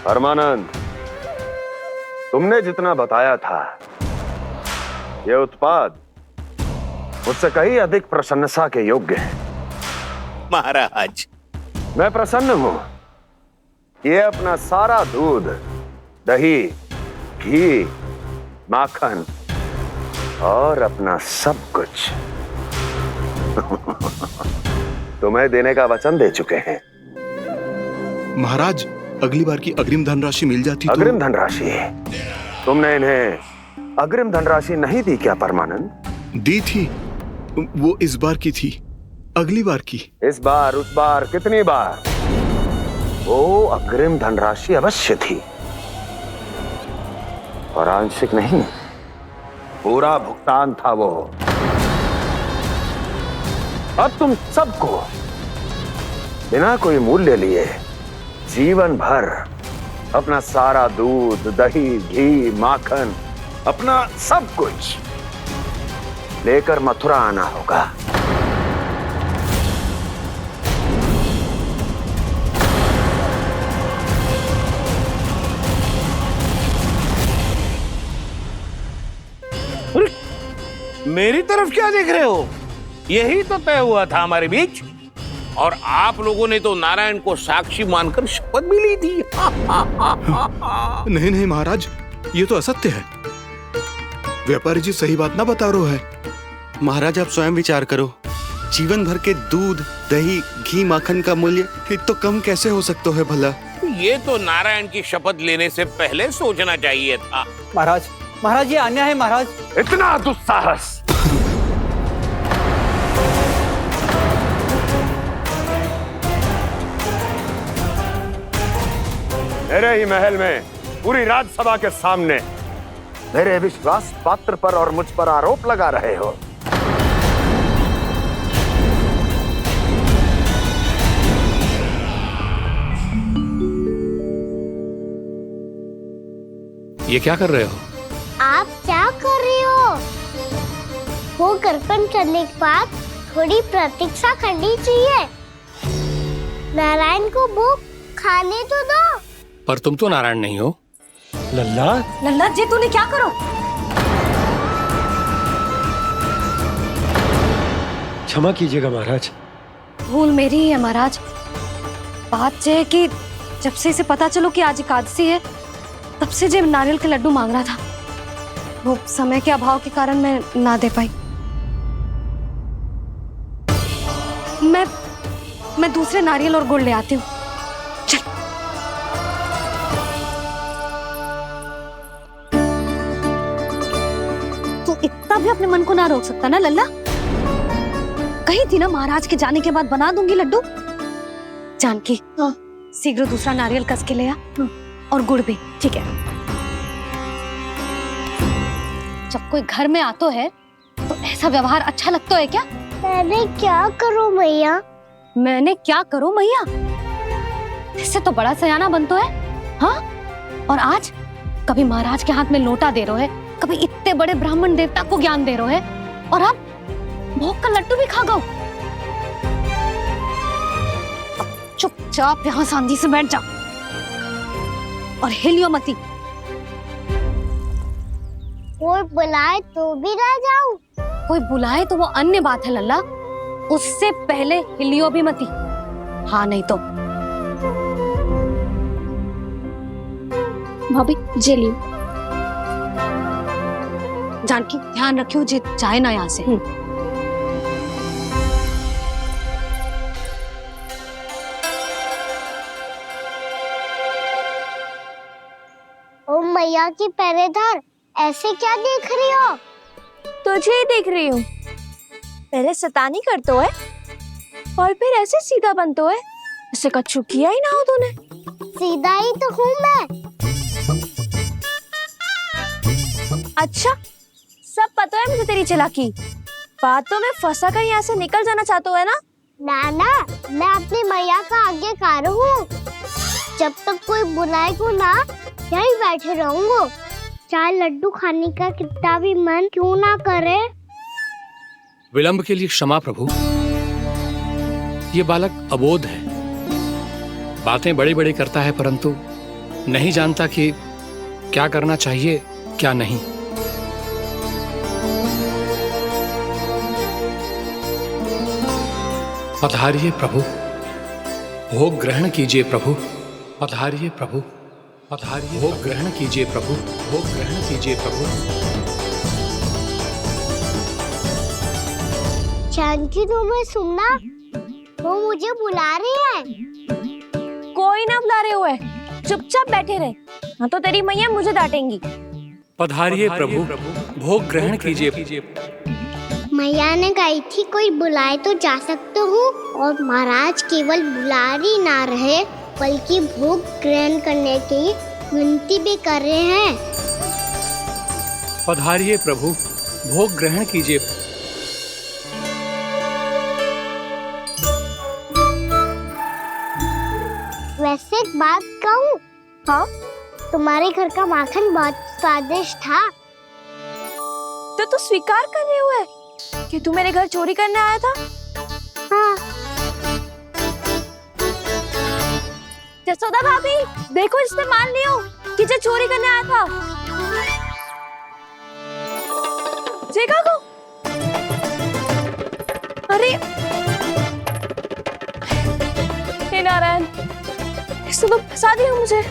परमानंद, तुमने जितना बताया था ये उत्पाद मुझसे कहीं अधिक प्रशंसा के योग्य है। महाराज, मैं प्रसन्न हूं। ये अपना सारा दूध, दही, घी, माखन और अपना सब कुछ तुम्हें देने का वचन दे चुके हैं। महाराज, अगली बार की अग्रिम धनराशि मिल जाती तो। अग्रिम धनराशि? तुमने इन्हें अग्रिम धनराशि नहीं दी क्या परमानंद? दी थी, वो इस बार की थी, अगली बार की। इस बार, उस बार, कितनी बार? वो अग्रिम धनराशि अवश्य थी और आंशिक नहीं, पूरा भुगतान था वो। अब तुम सबको बिना कोई मूल्य लिए जीवन भर अपना सारा दूध, दही, घी, माखन, अपना सब कुछ लेकर मथुरा आना होगा। मेरी तरफ क्या देख रहे हो? यही तो तय हुआ था हमारे बीच, और आप लोगों ने तो नारायण को साक्षी मानकर शपथ भी ली थी। नहीं नहीं महाराज, ये तो असत्य है। व्यापारी जी सही बात ना बता रहे हैं। महाराज, आप स्वयं विचार करो, जीवन भर के दूध, दही, घी, माखन का मूल्य तो कम कैसे हो सकता है भला? ये तो नारायण की शपथ लेने से पहले सोचना चाहिए था। महाराज, महाराज ये अन्याय है महाराज। इतना दुस्साहस! मेरे ही महल में पूरी राजसभा के सामने मेरे विश्वास पात्र पर और मुझ पर आरोप लगा रहे हो। ये क्या कर रहे हो? आप क्या कर रहे हो? वो कर्पण करने के बाद थोड़ी प्रतीक्षा करनी चाहिए। नारायण को वो खाने तो दो। पर तुम तो नारायण नहीं हो। लल्ला, लल्ला जी तूने क्या करो? क्षमा कीजिएगा महाराज। भूल मेरी ही है महाराज। बात यह है कि जब से इसे पता चलो कि आज एकादशी है, तब से जब नारियल के लड्डू मांग रहा था, वो समय के अभाव के कारण मैं ना दे पाई। मैं दूसरे नारियल और गुड़ ले आती हूँ। चल। तू इतना भी अपने मन को ना रोक सकता ना लल्ला? कही थी ना महाराज के जाने के बाद बना दूंगी लड्डू। जानकी, शीघ्र दूसरा नारियल कस के ले आ, और गुड़ भी। ठीक है। जब कोई घर में आतो है तो ऐसा व्यवहार अच्छा लगता है क्या? मैंने क्या करूं मैया? मैंने क्या करूं मैया? इससे तो बड़ा सयाना बनतो है। हाँ, और आज कभी महाराज के हाथ में लोटा दे रहे है, कभी इतने बड़े ब्राह्मण देवता को ज्ञान दे रहे है, और अब भोग का लड्डू भी खा गो। चुपचाप यहाँ शांति से बैठ जा और हिलियो मती। कोई बुलाए तो भी ना जाऊं? कोई बुलाए तो वो अन्य बात है लल्ला, उससे पहले हिलियो भी मती। हाँ नहीं तो। भाभी जे लियो। जानकी ध्यान रखियो जे जाए ना यहाँ से। ओ मैया की पहरेदार, ऐसे क्या देख रही हो? तुझे ही देख रही हूँ। पहले शैतानी करतो है और फिर ऐसे सीधा बनतो है। ऐसे कछु किया ही ना हो तूने। सीधा ही तो हूँ मैं। अच्छा, सब पता है मुझे तेरी चालाकी। बातों में फंसा कर यहाँ से निकल जाना चाहते है ना? नाना, मैं अपनी मैया का आज्ञाकार हूँ। जब तक कोई बुलाए को ना, यही बैठे रहूंगा। चाहे लड्डू खाने का कितना भी मन क्यों ना करे। विलंब के लिए क्षमा प्रभु। ये बालक अबोध है, बातें बड़ी बड़ी करता है, परंतु नहीं जानता कि क्या करना चाहिए क्या नहीं। पधारिए प्रभु, भोग ग्रहण कीजिए प्रभु। पधारिए प्रभु, पधारिए। भोग ग्रहण कीजिए प्रभु, भोग ग्रहण कीजिए प्रभु। जानकी, तुम्हें सुनना, वो मुझे बुला रही है। कोई ना बुला रहे हुए, चुपचाप बैठे रहे, हाँ तो तेरी मैया मुझे डांटेंगी। पधारिए प्रभु, भोग ग्रहण कीजिए। मैया ने कही थी कोई बुलाए तो जा सकते हूँ, और महाराज केवल बुला ही ना रहे बल्कि भोग ग्रहण करने की विनती भी कर रहे हैं। पधारिए प्रभु, भोग ग्रहण कीजिए। वैसे एक बात कहूँ? हाँ? तुम्हारे घर का माखन बहुत स्वादिष्ट था। तो तू स्वीकार कर रहे हुए कि तू मेरे घर चोरी करने आया था? हाँ। जसोदा भाभी, देखो इसने मान लियो कि जो चोरी करने आया था। देखा को? अरे हे नारायण, इसने तो फंसा दिया मुझे।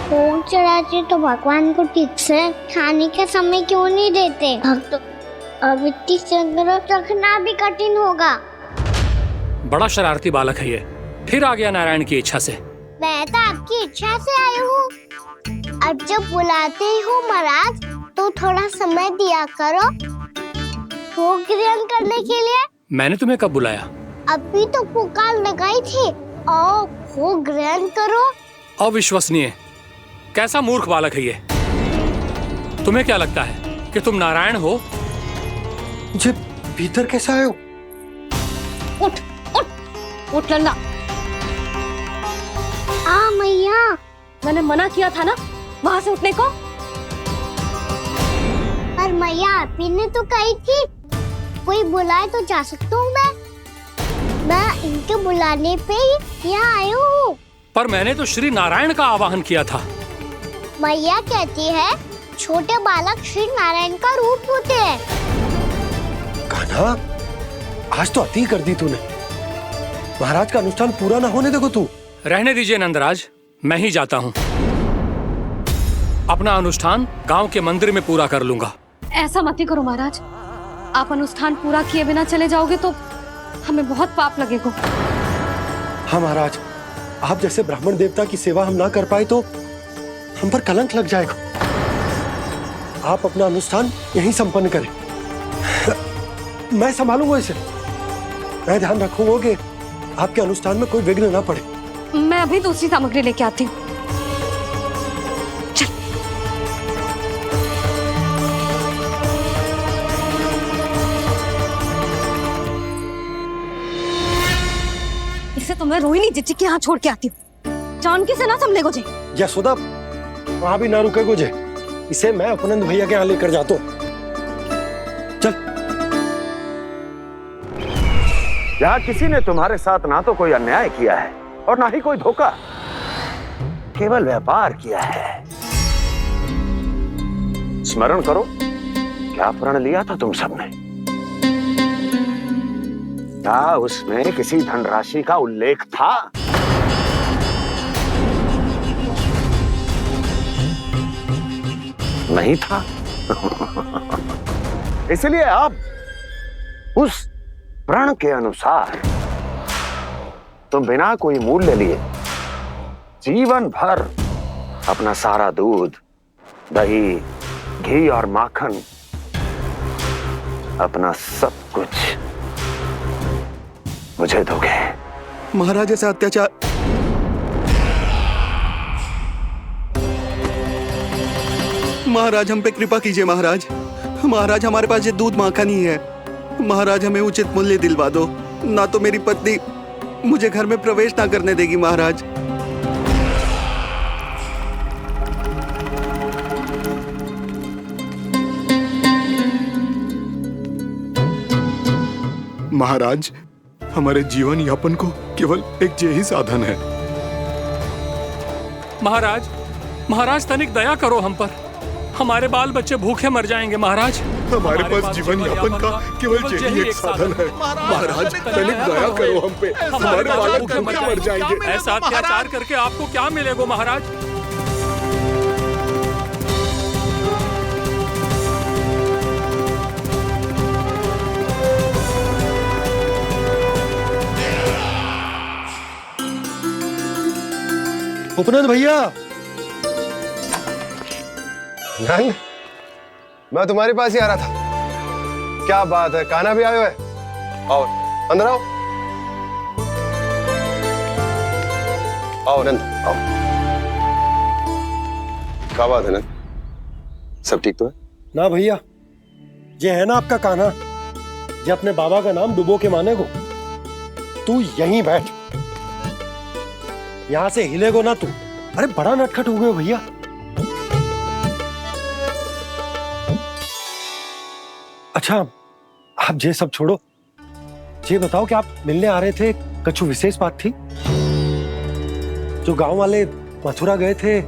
भोग चढ़ाते तो भगवान को ठीक से खाने का समय क्यों नहीं देते? भक्त अब इतनी संग्रह रखना भी कठिन होगा। बड़ा शरारती बालक है ये, फिर आ गया नारायण की इच्छा से। मैं तो आपकी इच्छा से आई हूँ। अब जब बुलाते हो महाराज तो थोड़ा समय दिया करो भोग ग्रहण करने के लिए। मैंने तुम्हें कब बुलाया? अभी तो पुकार लगाई थी, आओ भोग ग्रहण करो। अविश्वसनीय, कैसा मूर्ख बालक है ये। तुम्हें क्या लगता है कि तुम नारायण हो? भीतर कैसे आए हो? उठ उठ उठ लल्ला। मैया, मैंने मना किया था ना वहां से उठने को। पर मैया आपी ने तो कही थी कोई बुलाए तो जा सकता हूँ मैं इनके बुलाने पे ही यहाँ आई हूँ। पर मैंने तो श्री नारायण का आवाहन किया था। मैया कहती है छोटे बालक श्री नारायण का रूप होते हैं। कान्हा, आज तो अति कर दी तूने। महाराज का अनुष्ठान पूरा ना होने देखो तू। रहने दीजिए नंदराज, मैं ही जाता हूँ। अपना अनुष्ठान गांव के मंदिर में पूरा कर लूंगा। ऐसा मत ही करो महाराज, आप अनुष्ठान पूरा किए बिना चले जाओगे तो हमें बहुत पाप लगेगा। हाँ महाराज, आप जैसे ब्राह्मण देवता की सेवा हम ना कर पाए तो हम पर कलंक लग जाएगा। आप अपना अनुष्ठान यहीं संपन्न करें, मैं संभालूंगा इसे। मैं ध्यान रखूंगा कि आपके अनुष्ठान में कोई विघ्न ना पड़े। मैं अभी दूसरी सामग्री लेके आती हूँ। इसे तो मैं रोहिणी जीजी के यहाँ छोड़ के आती हूँ। जानकी से ना संभले गुजे। यशोदा, वहां भी ना रुके गुजे। इसे मैं अपनंद भैया के यहाँ लेकर जाता हूँ। चल। यहाँ किसी ने तुम्हारे साथ ना तो कोई अन्याय किया है और ना ही कोई धोखा, केवल व्यापार किया है। स्मरण करो, क्या प्रण लिया था तुम सबने? क्या उसमें किसी धनराशि का उल्लेख था? नहीं था। इसलिए अब उस प्रण के अनुसार तुम बिना कोई मूल्य लिए जीवन भर अपना सारा दूध, दही, घी और माखन, अपना सब कुछ मुझे दोगे। महाराज ऐसा अत्याचार। महाराज हम पे कृपा कीजिए। महाराज, महाराज हमारे पास ये दूध माखन ही है। महाराज हमें उचित मूल्य दिलवा दो, ना तो मेरी पत्नी मुझे घर में प्रवेश ना करने देगी। महाराज महाराज, हमारे जीवन यापन को केवल एक यही साधन है। महाराज, महाराज तनिक दया करो हम पर। हमारे बाल बच्चे भूखे मर जाएंगे महाराज। हमारे पास जीवन यापन का केवल यही एक साधन है। महाराज तनिक दया करो हम पे, हमारे बालक भूखे मर जाएंगे। ऐसा अत्याचार करके आपको क्या मिलेगा महाराज? उपनंद भैया, नंद, मैं तुम्हारे पास ही आ रहा था। क्या बात है, कान्हा भी आयो है? आओ अंदर आओ। आओ नंद, आओ। क्या बात है नंद, सब ठीक तो है? ना भैया, ये है ना आपका कान्हा, ये अपने बाबा का नाम डुबो के माने को। तू यहीं बैठ, यहां से हिलेगो ना तू। अरे बड़ा नटखट हो गए भैया। अच्छा, आप ये सब छोड़ो, ये बताओ कि आप मिलने आ रहे थे, कछु विशेष बात थी? जो गांव वाले मथुरा गए थे,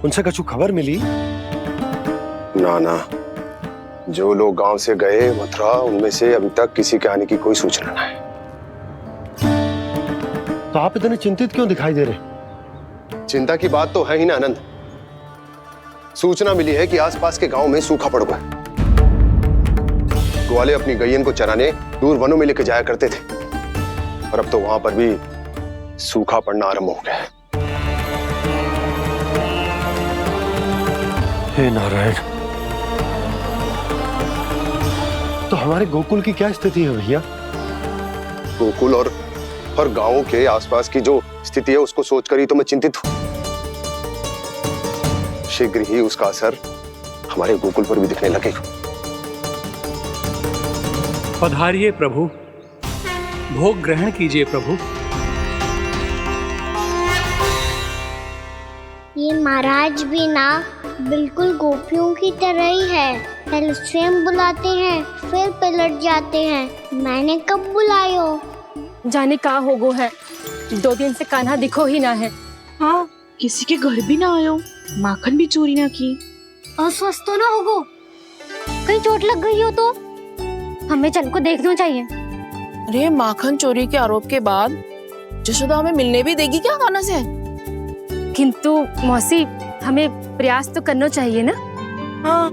उनसे कछु खबर मिली? ना ना, जो लोग गांव से गए मथुरा, उनमें से अभी तक किसी के आने की कोई सूचना नहीं है। तो आप इतने चिंतित क्यों दिखाई दे रहे? चिंता की बात तो है ही ना आनंद। सूचना मिली है कि आसपास के गांव में सूखा पड़ गया। ग्वाले अपनी गैयन को चराने दूर वनों में लेकर जाया करते थे, और अब तो वहां पर भी सूखा पड़ना आरंभ हो गया है। हे नारायण, तो हमारे गोकुल की क्या स्थिति है भैया? गोकुल और गांवों के आसपास की जो स्थिति है उसको सोचकर ही तो मैं चिंतित हूं। शीघ्र ही उसका असर हमारे गोकुल पर भी दिखने लगेगा। पधारिए प्रभु, भोग ग्रहण कीजिए प्रभु। ये महाराज भी ना बिल्कुल गोपियों की तरह ही है। पहले स्वयं बुलाते हैं, फिर पलट जाते हैं। मैंने कब बुलायो? जाने का हो गो है, 2 दिन से कान्हा दिखो ही ना है। हाँ, किसी के घर भी ना आयो, माखन भी चोरी ना की। अस्वस्थ तो ना होगो, कहीं चोट लग गई हो तो हमें चल को देखना चाहिए। अरे माखन चोरी के आरोप के बाद जशोदा हमें मिलने भी देगी क्या कान्हा से? किंतु मौसी, हमें प्रयास तो करना चाहिए ना। हाँ,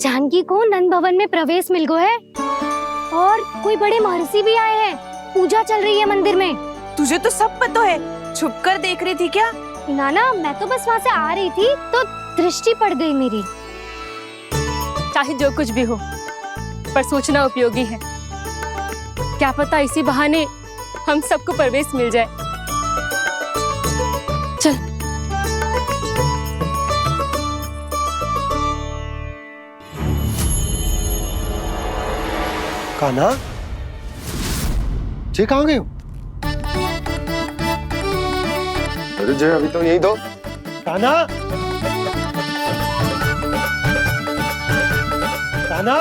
जानकी को नंद भवन में प्रवेश मिल गो है और कोई बड़े महर्षि भी आए हैं। पूजा चल रही है मंदिर में। तुझे तो सब पता है, छुप कर देख रही थी क्या? ना, मैं तो बस वहाँ से आ रही थी तो दृष्टि पड़ गई मेरी। चाहे जो कुछ भी हो, पर सूचना उपयोगी है। क्या पता इसी बहाने हम सबको प्रवेश मिल जाए। चल। कान्हा, जे कहाँ गए हो? अरे जय, अभी तो यही दो। कान्हा, कान्हा,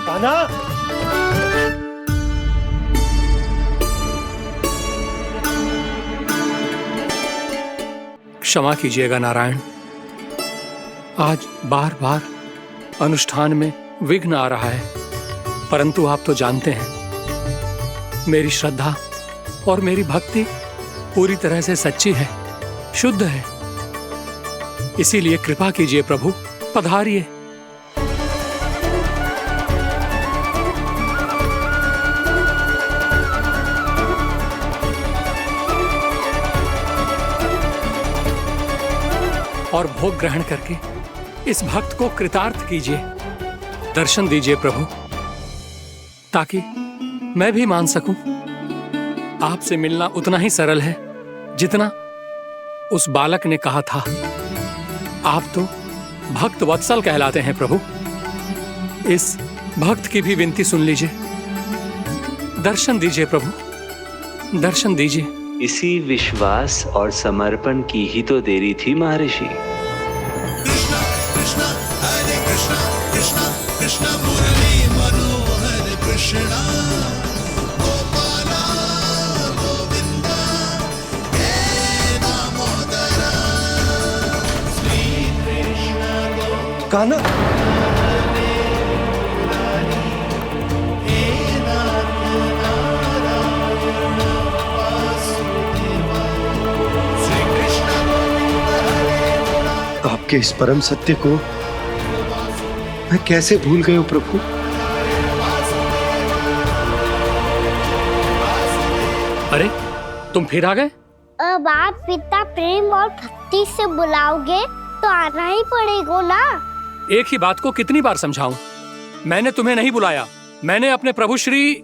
कान्हा। क्षमा कीजिएगा नारायण, आज बार बार अनुष्ठान में विघ्न आ रहा है, परंतु आप तो जानते हैं मेरी श्रद्धा और मेरी भक्ति पूरी तरह से सच्ची है, शुद्ध है। इसीलिए कृपा कीजिए प्रभु, पधारिए। और भोग ग्रहण करके इस भक्त को कृतार्थ कीजिए। दर्शन दीजिए प्रभु, ताकि मैं भी मान सकूं। आपसे मिलना उतना ही सरल है जितना उस बालक ने कहा था। आप तो भक्त वत्सल कहलाते हैं प्रभु। इस भक्त की भी विनती सुन लीजिए। दर्शन दीजिए प्रभु, दर्शन दीजिए। इसी विश्वास और समर्पण की ही तो देरी थी महर्षि। कृष्णा कृष्णा हरे कृष्णा, कृष्णा कृष्णा मुरली मनोहर कृष्णा, गोपाला गोविंदा हे दामोदरा, श्री कृष्ण कान्हा, आपके इस परम सत्य को मैं कैसे भूल गया प्रभु? अरे तुम फिर आ गए? अब आप पिता प्रेम और भक्ति से बुलाओगे तो आना ही पड़ेगा ना। एक ही बात को कितनी बार समझाऊं? मैंने तुम्हें नहीं बुलाया, मैंने अपने प्रभु श्री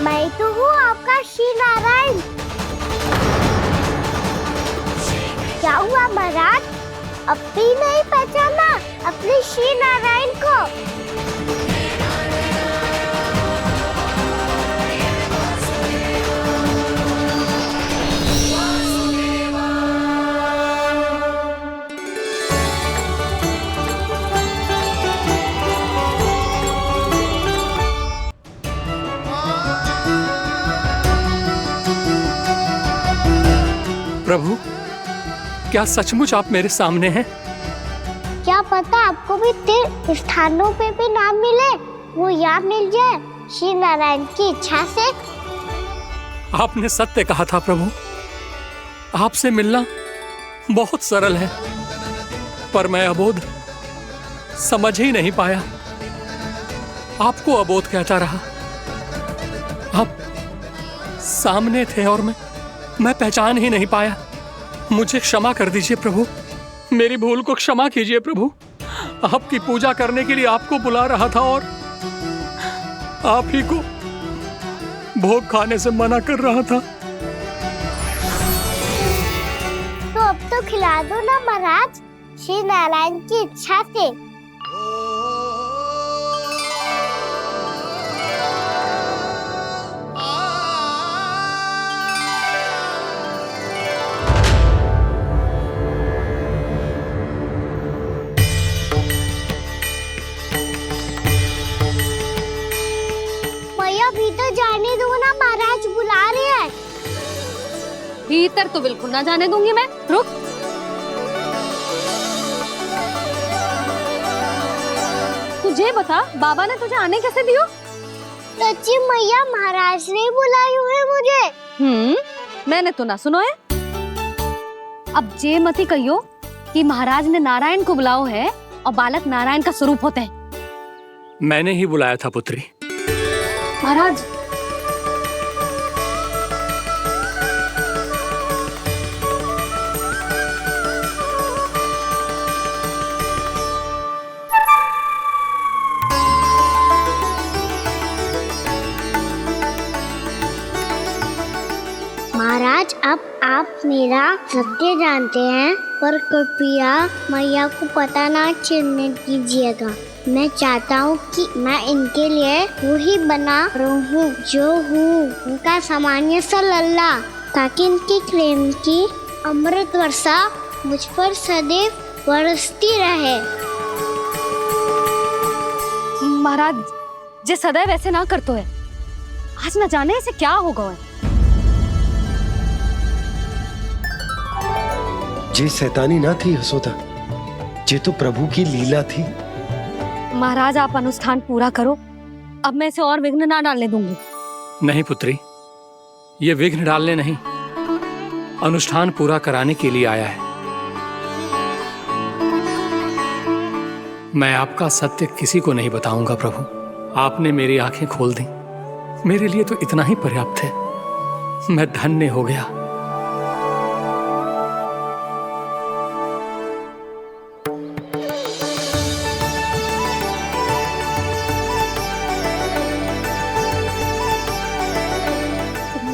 मैं तो हूँ आपका श्री नारायण। क्या हुआ महाराज, अब भी नहीं पहचाना अपने श्री नारायण को? प्रभु, क्या सचमुच आप मेरे सामने हैं? क्या पता आपको भी तीर्थ स्थानों पे भी नाम मिले, वो यहाँ मिल जाए श्री नारायण की इच्छा से। आपने सत्य कहा था प्रभु, आपसे मिलना बहुत सरल है, पर मैं अबोध समझ ही नहीं पाया। आपको अबोध कहता रहा। आप सामने थे और मैं मैं पहचान ही नहीं पाया। मुझे क्षमा कर दीजिए प्रभु, मेरी भूल को क्षमा कीजिए प्रभु। आपकी पूजा करने के लिए आपको बुला रहा था और आप ही को भोग खाने से मना कर रहा था। तो अब तो खिला दो ना महाराज, श्री नारायण की इच्छा से। मैया भीतर जाने दो ना, महाराज बुला रहे हैं। भीतर तो बिल्कुल ना जाने दूंगी मैं। रुक। तुझे बता, बाबा ने तुझे आने कैसे दियो? सच्ची मैया, महाराज ने बुलाई हुई मुझे। मैंने तो ना सुनो है। अब जे मती कहियो कि महाराज ने नारायण को बुलाओ है और बालक नारायण का स्वरूप होते हैं। मैंने ही बुलाया था पुत्री। महाराज, महाराज अब आप मेरा सत्य जानते हैं, पर कृपया मैया को पता ना चलने कीजिएगा। मैं चाहता हूँ कि मैं इनके लिए वही बना रहूँ जो हूँ, उनका सामान्य सा लल्ला, ताकि इनके प्रेम की अमृत वर्षा मुझ पर सदैव बरसती रहे। महाराज जे सदैव ऐसे ना करतो है, आज न जाने इसे क्या होगा है। जे शैतानी ना थी यशोदा, जे तो प्रभु की लीला थी। महाराज आप अनुष्ठान पूरा करो, अब मैं इसे और विघ्न ना डालने दूंगी। नहीं पुत्री, ये विघ्न डालने नहीं, अनुष्ठान पूरा कराने के लिए आया है। मैं आपका सत्य किसी को नहीं बताऊंगा प्रभु। आपने मेरी आंखें खोल दी, मेरे लिए तो इतना ही पर्याप्त है। मैं धन्य हो गया।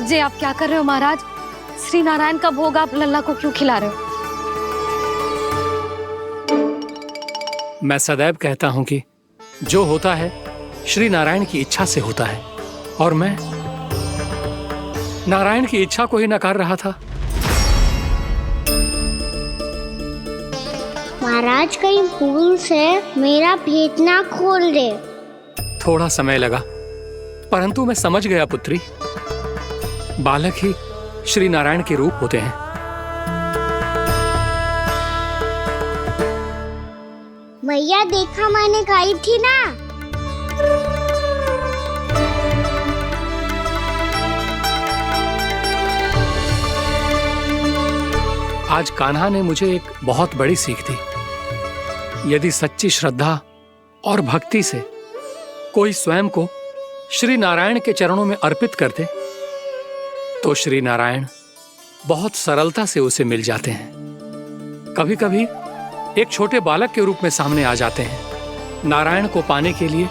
जे आप क्या कर रहे हो महाराज? श्री नारायण का भोग आप लल्ला को क्यों खिला रहे हो? मैं सदैव कहता हूं कि जो होता है श्री नारायण की इच्छा से होता है, और मैं नारायण की इच्छा को ही नकार रहा था। महाराज कहीं भूल से मेरा भेद ना खोल दे। थोड़ा समय लगा, परंतु मैं समझ गया पुत्री। बालक ही श्री नारायण के रूप होते हैं। मैया देखा, मैंने खाई थी ना। आज कान्हा ने मुझे एक बहुत बड़ी सीख दी। यदि सच्ची श्रद्धा और भक्ति से कोई स्वयं को श्री नारायण के चरणों में अर्पित कर दे, तो श्री नारायण बहुत सरलता से उसे मिल जाते हैं। कभी कभी एक छोटे बालक के रूप में सामने आ जाते हैं। नारायण को पाने के लिए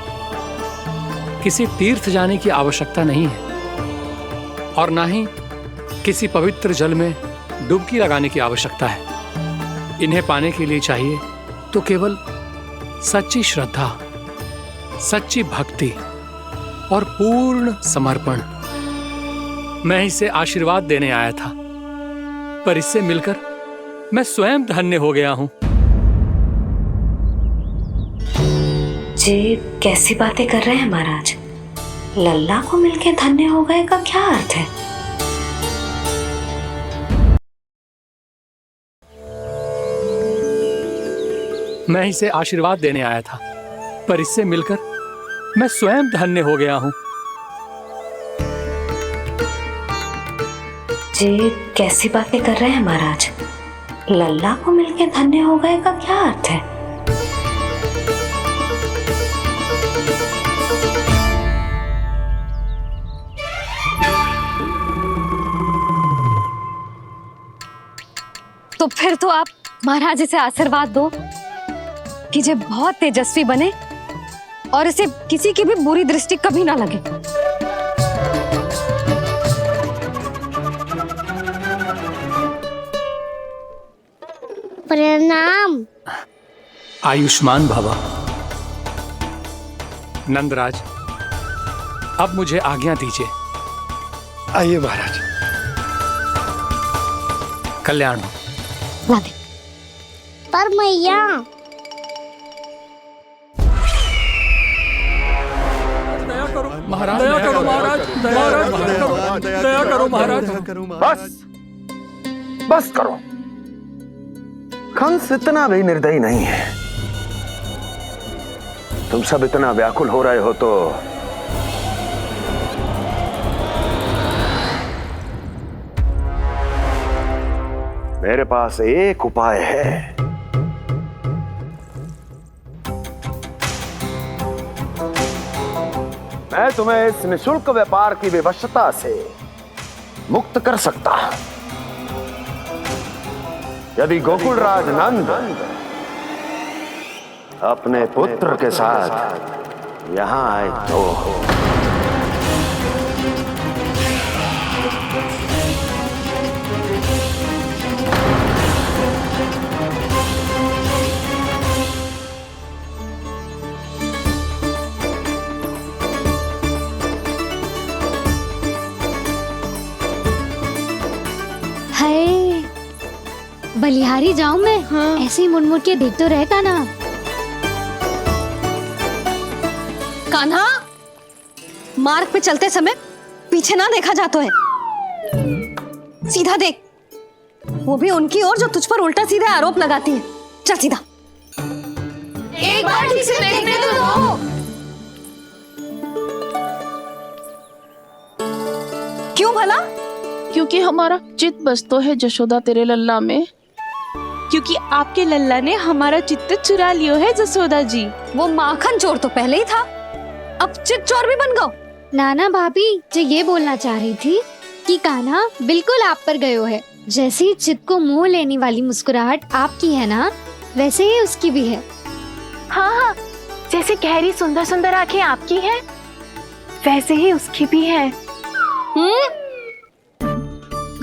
किसी तीर्थ जाने की आवश्यकता नहीं है, और ना ही किसी पवित्र जल में डुबकी लगाने की आवश्यकता है। इन्हें पाने के लिए चाहिए तो केवल सच्ची श्रद्धा, सच्ची भक्ति और पूर्ण समर्पण। मैं इसे आशीर्वाद देने आया था, पर इससे मिलकर मैं स्वयं धन्य हो गया हूं। जी कैसी बातें कर रहे हैं महाराज? लल्ला को मिलके धन्य हो गए का क्या अर्थ है? मैं इसे आशीर्वाद देने आया था, पर इससे मिलकर मैं स्वयं धन्य हो गया हूं। जी कैसी बातें कर रहे हैं महाराज? लल्ला को मिलके धन्य हो गए का क्या अर्थ है? तो फिर तो आप महाराज इसे आशीर्वाद दो कि ये बहुत तेजस्वी बने और इसे किसी की भी बुरी दृष्टि कभी ना लगे। प्रणाम। आयुष्मान भवा। नंदराज, अब मुझे आज्ञा दीजिए। आइए महाराज। कल्याण हो। राधे। पर मैया महाराज दया करो, महाराज दया करो महाराज। बस करो। कंस इतना भी निर्दयी नहीं है। तुम सब इतना व्याकुल हो रहे हो तो मेरे पास एक उपाय है। मैं तुम्हें इस निशुल्क व्यापार की विवशता से मुक्त कर सकता यदि गोकुलराज नंद अपने पुत्र के साथ यहां आए तो। हाय, बलिहारी जाऊं मैं? हाँ। ऐसे ही मुड़ मुड़ के देख तो रहता ना। कान्हा, मार्ग पे चलते समय पीछे ना देखा जाता है, सीधा देख। वो भी उनकी ओर जो तुझ पर उल्टा सीधे आरोप लगाती है। चल सीधा। एक बार ठीक से देखने तो दो। क्यों भला? क्योंकि हमारा चित्त बसतो है जशोदा तेरे लल्ला में। क्योंकि आपके लल्ला ने हमारा चित्त चुरा लियो है जसोदा जी। वो माखन चोर तो पहले ही था, अब चित्त चोर भी बन गो। नाना भाभी जो ये बोलना चाह रही थी कि कान्हा बिल्कुल आप पर गयो है। जैसे ही चित्त को मोह लेने वाली मुस्कुराहट आपकी है ना, वैसे ही उसकी भी है। हाँ हाँ, जैसे गहरी सुंदर सुंदर आंखें आपकी हैं, वैसे ही उसकी भी है।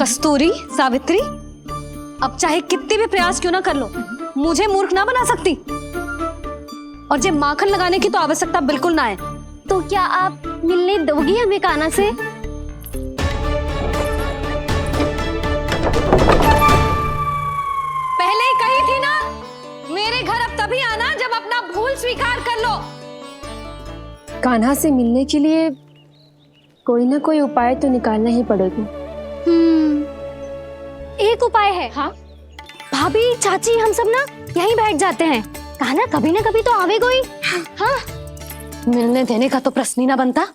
कस्तूरी, सावित्री, अब चाहे कितने भी प्रयास क्यों ना कर लो, मुझे मूर्ख ना बना सकती। और जे माखन लगाने की तो आवश्यकता बिल्कुल ना है। तो क्या आप मिलने दोगी हमें कान्हा से? पहले ही कही थी ना, मेरे घर अब तभी आना जब अपना भूल स्वीकार कर लो। कान्हा से मिलने के लिए कोई ना कोई उपाय तो निकालना ही पड़ेगा। एक उपाय है। हाँ? भाभी, चाची, हम सब ना यहीं बैठ जाते हैं। कान्हा कभी ना कभी तो आवेगा ही। हाँ? मिलने देने का तो प्रश्न ही ना बनता।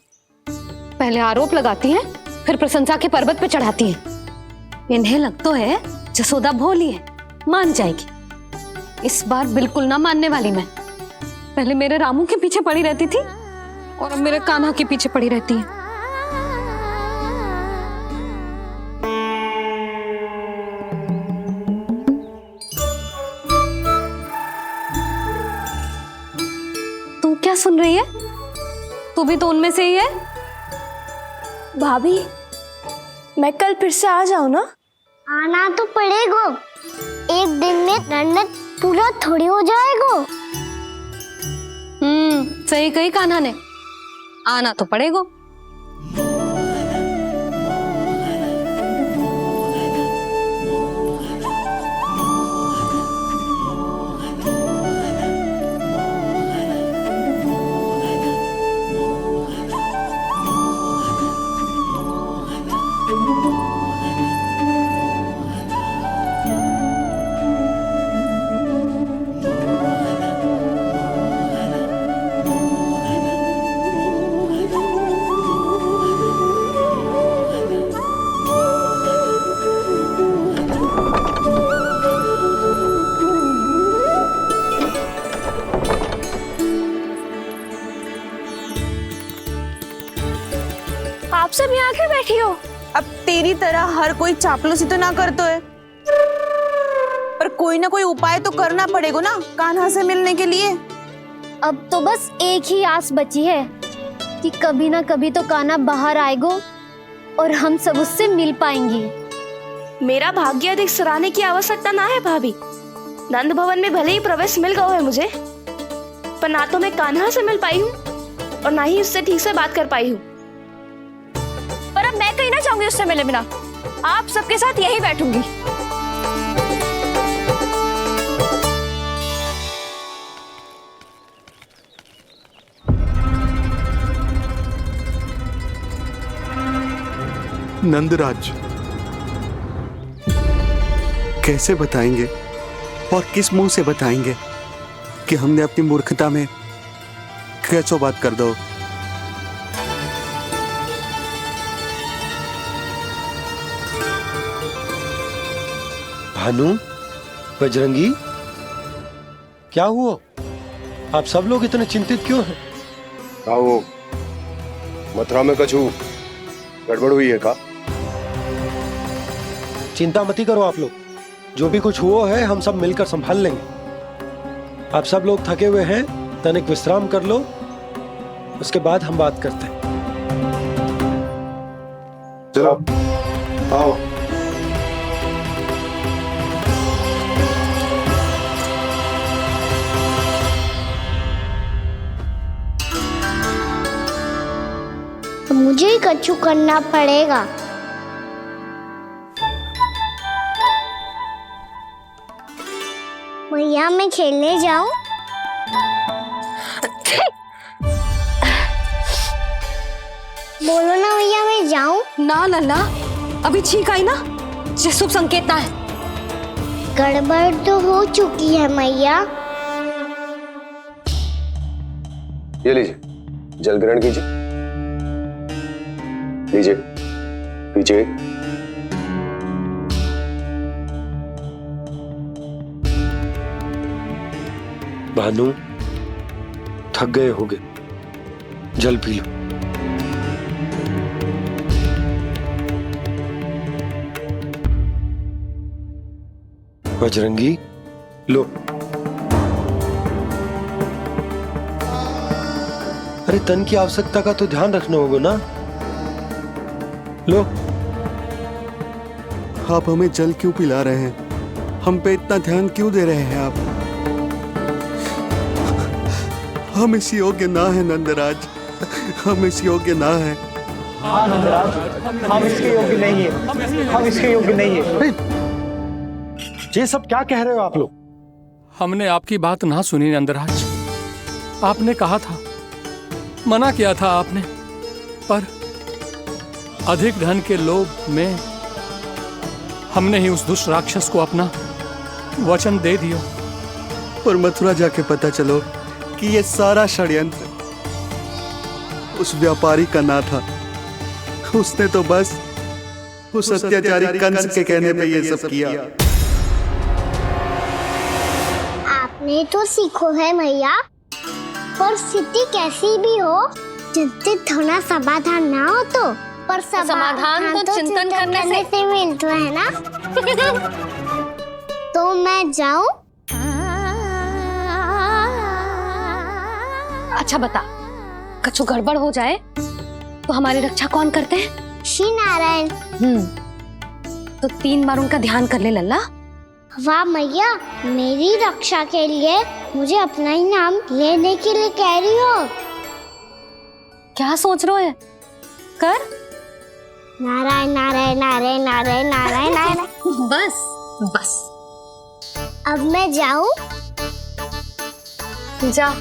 पहले आरोप लगाती हैं, फिर प्रशंसा के पर्वत पे चढ़ाती हैं। इन्हें लगता है जसोदा भोली है, मान जाएगी। इस बार बिल्कुल ना मानने वाली मैं। पहले मेरे रामू के पीछे पड़ी रहती थी और अब मेरे कान्हा के पीछे पड़ी रहती है। तू क्या सुन रही है? तू भी तो उनमें से ही है। भाभी, मैं कल फिर से आ जाऊं ना? आना तो पड़ेगा। एक दिन में दंडक पूरा थोड़ी हो जाएगा। सही कही कान्हा ने, आना तो पड़ेगा। आप सब यहाँ क्यों बैठी हो? अब तेरी तरह हर कोई चापलूसी तो ना करतो है। कोई ना कोई उपाय तो करना पड़ेगा ना कान्हा से मिलने के लिए। अब तो बस एक ही आस बची है कि कभी ना कभी तो कान्हा बाहर आएगा और हम सब उससे मिल पाएंगे। मेरा भाग्य अधिक सराहने की आवश्यकता ना है भाभी। नंद भवन में भले ही प्रवेश मिल गया है मुझे, पर ना तो मैं कान्हा से मिल पाई हूँ और ना ही उससे ठीक से बात कर पाई हूँ। पर अब मैं कहीं ना चाहूंगी उससे मिले बिना, आप सबके साथ यही बैठूंगी। नंदराज, कैसे बताएंगे और किस मुंह से बताएंगे कि हमने अपनी मूर्खता में कैसो बात कर दो। भानु, बजरंगी, क्या हुआ? आप सब लोग इतने चिंतित क्यों हैं? आओ, मथुरा में कछु गड़बड़ हुई है का? चिंता मती करो आप लोग, जो भी कुछ हुआ है हम सब मिलकर संभाल लेंगे। आप सब लोग थके हुए हैं, तनिक विश्राम कर लो, उसके बाद हम बात करते हैं। चलो आओ। मुझे ही कछु करना पड़ेगा। भैया मैं खेलने जाऊं? बोलो ना भैया मैं जाऊं? ना लल्ला, अभी छींक आई ना, ये शुभ संकेत ना है। गड़बड़ तो हो चुकी है मैया। ये लीजिए, जल ग्रहण कीजिए। लीजिए, पीछे। भानु, थक गए होगे, जल पी लो। बजरंगी, लो। अरे तन की आवश्यकता का तो ध्यान रखना होगा ना, लो। आप हमें जल क्यों पिला रहे हैं? हम पे इतना ध्यान क्यों दे रहे हैं आप? हम इस योग्य ना है नंदराज, हम इस योग्य ना है। हाँ नंदराज, हम इसके योग्य नहीं है, हम इसके योग्य नहीं है। ये सब क्या कह रहे हो आप लोग? हमने आपकी बात ना सुनी नंदराज। आपने कहा था, मना किया था आपने, पर अधिक धन के लोभ में हमने ही उस दुष्ट राक्षस को अपना वचन दे दिया। पर मथुरा जाके पता चलो कि ये सारा षड्यंत्र उस व्यापारी का ना था। उसने तो बस उस अत्याचारी कंस के कहने पे ये सब किया। आपने तो सीखो है मैया, पर स्थिति कैसी भी हो, चिंतित होना समाधान ना हो तो, पर समाधान तो चिंतन करने से मिलता है ना। तो मैं जाऊं? अच्छा बता, कछु गड़बड़ हो जाए तो हमारी रक्षा कौन करते हैं? श्री नारायण। तो 3 बार उनका ध्यान कर ले लल्ला। वाह मैया, मेरी रक्षा के लिए मुझे अपना ही नाम लेने के लिए कह रही हो? क्या सोच रहे हो? कर। नारायण नारायण नारायण नारायण नारायण नारायण। बस बस। अब मैं जाऊं? जा।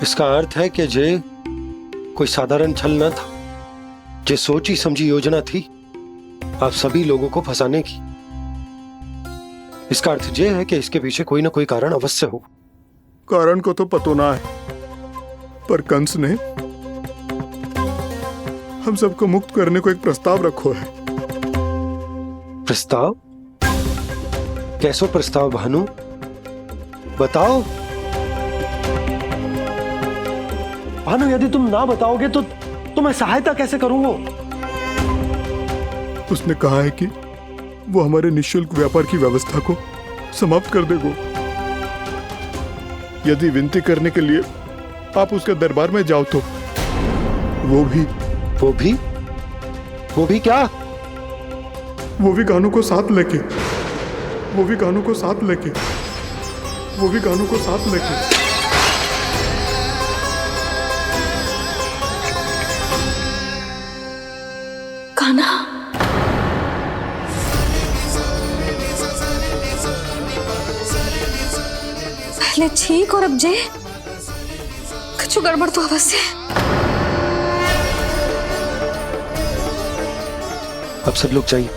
इसका अर्थ है कि जे कोई साधारण छल न था, जे सोची समझी योजना थी आप सभी लोगों को फंसाने की। इसका अर्थ ये है कि इसके पीछे कोई ना कोई कारण अवश्य हो। कारण को तो पतो ना है, पर कंस ने हम सबको मुक्त करने को एक प्रस्ताव रखो है। प्रस्ताव? कैसो प्रस्ताव भानु, बताओ। भानु, यदि तुम ना बताओगे तो मैं सहायता कैसे करूंगा? उसने कहा है कि वो हमारे निःशुल्क व्यापार की व्यवस्था को समाप्त कर देगा। यदि विनती करने के लिए आप उसके दरबार में जाओ तो वो भी क्या? वो भी गानों को साथ लेके कान्हा, पहले ठीक और अब जे कुछ गड़बड़ तो अवश्य। अब सब लोग जाइए,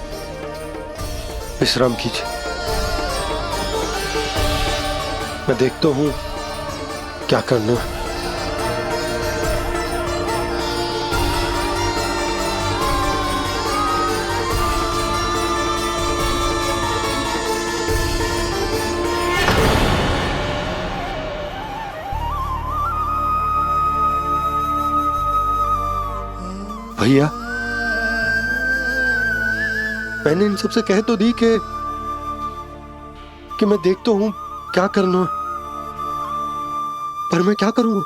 विश्राम कीजिए। मैं देखता हूं क्या करना है। भैया, मैंने इन सबसे कह तो दी कि मैं देखता हूं क्या करना, पर मैं क्या करूंगा?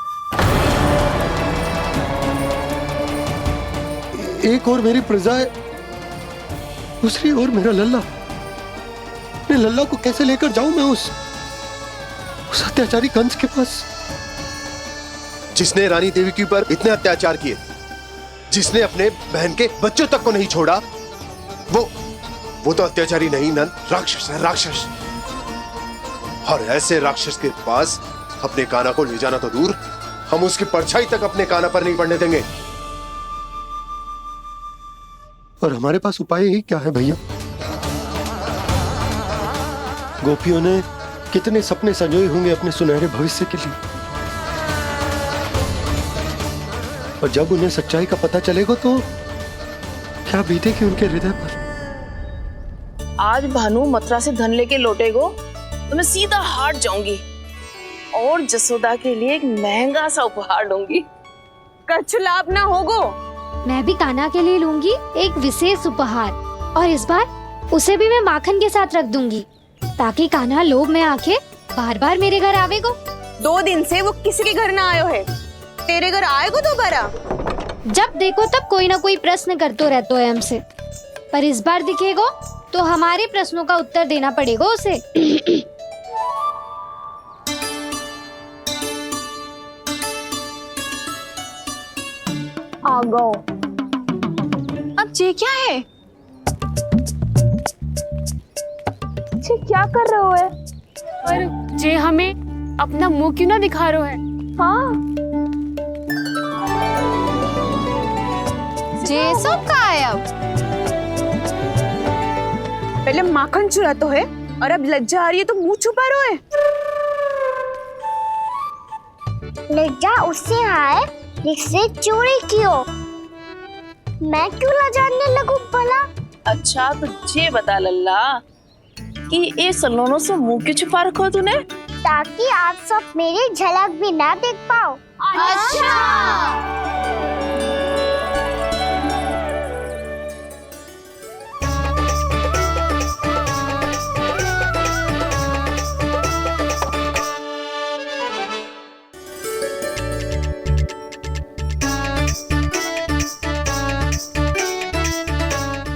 एक और मेरी प्रजा है, दूसरी ओर मेरा लल्ला। मैं लल्ला को कैसे लेकर जाऊं मैं उस अत्याचारी कंस के पास, जिसने रानी देवी के ऊपर इतने अत्याचार किए, जिसने अपने बहन के बच्चों तक को नहीं छोड़ा, वो तो अत्याचारी नहीं नंद, राक्षस है, राक्षस। और ऐसे राक्षस के पास अपने कान्हा को ले जाना तो दूर, हम उसकी परछाई तक अपने कान्हा पर नहीं पड़ने देंगे। और हमारे पास उपाय ही क्या है भैया? गोपियों ने कितने सपने संजोए होंगे अपने सुनहरे भविष्य के लिए, और जब उन्हें सच्चाई का पता चलेगा तो क्या बीतेगी उनके हृदय पर? आज भानु मथुरा से धन लेके लौटेगो तो मैं सीधा हाट जाऊंगी और जसोदा के लिए एक महंगा सा उपहार दूंगी। कछु लाभ ना होगो। मैं भी कान्हा के लिए लूंगी एक विशेष उपहार, और इस बार उसे भी मैं माखन के साथ रख दूंगी, ताकि कान्हा लोभ में आके बार बार मेरे घर आवेगो। 2 दिन से वो किसी के घर ना आयो है, तेरे घर आएगो दोबारा? जब देखो तब कोई ना कोई प्रश्न करते रहते हो हमसे, पर इस बार दिखेगो तो हमारे प्रश्नों का उत्तर देना पड़ेगा उसे। आ गो। अब जे क्या है? जे क्या कर रहे हो है? पर जे हमें अपना मुंह क्यों ना दिखा रहे है? हाँ, जे सब का है अब? पहले माखन चुरा तो है और अब लज्जा आ रही है तो मुंह छुपा रहे है। लज्जा उससे है जिससे चोरी की हो। मैं क्यों लजाने लगूं भला? अच्छा तो ये बता लल्ला कि ये सलोनों से मुंह क्यों छुपा रखो तूने? ताकि आप सब मेरी झलक भी ना देख पाओ। अच्छा।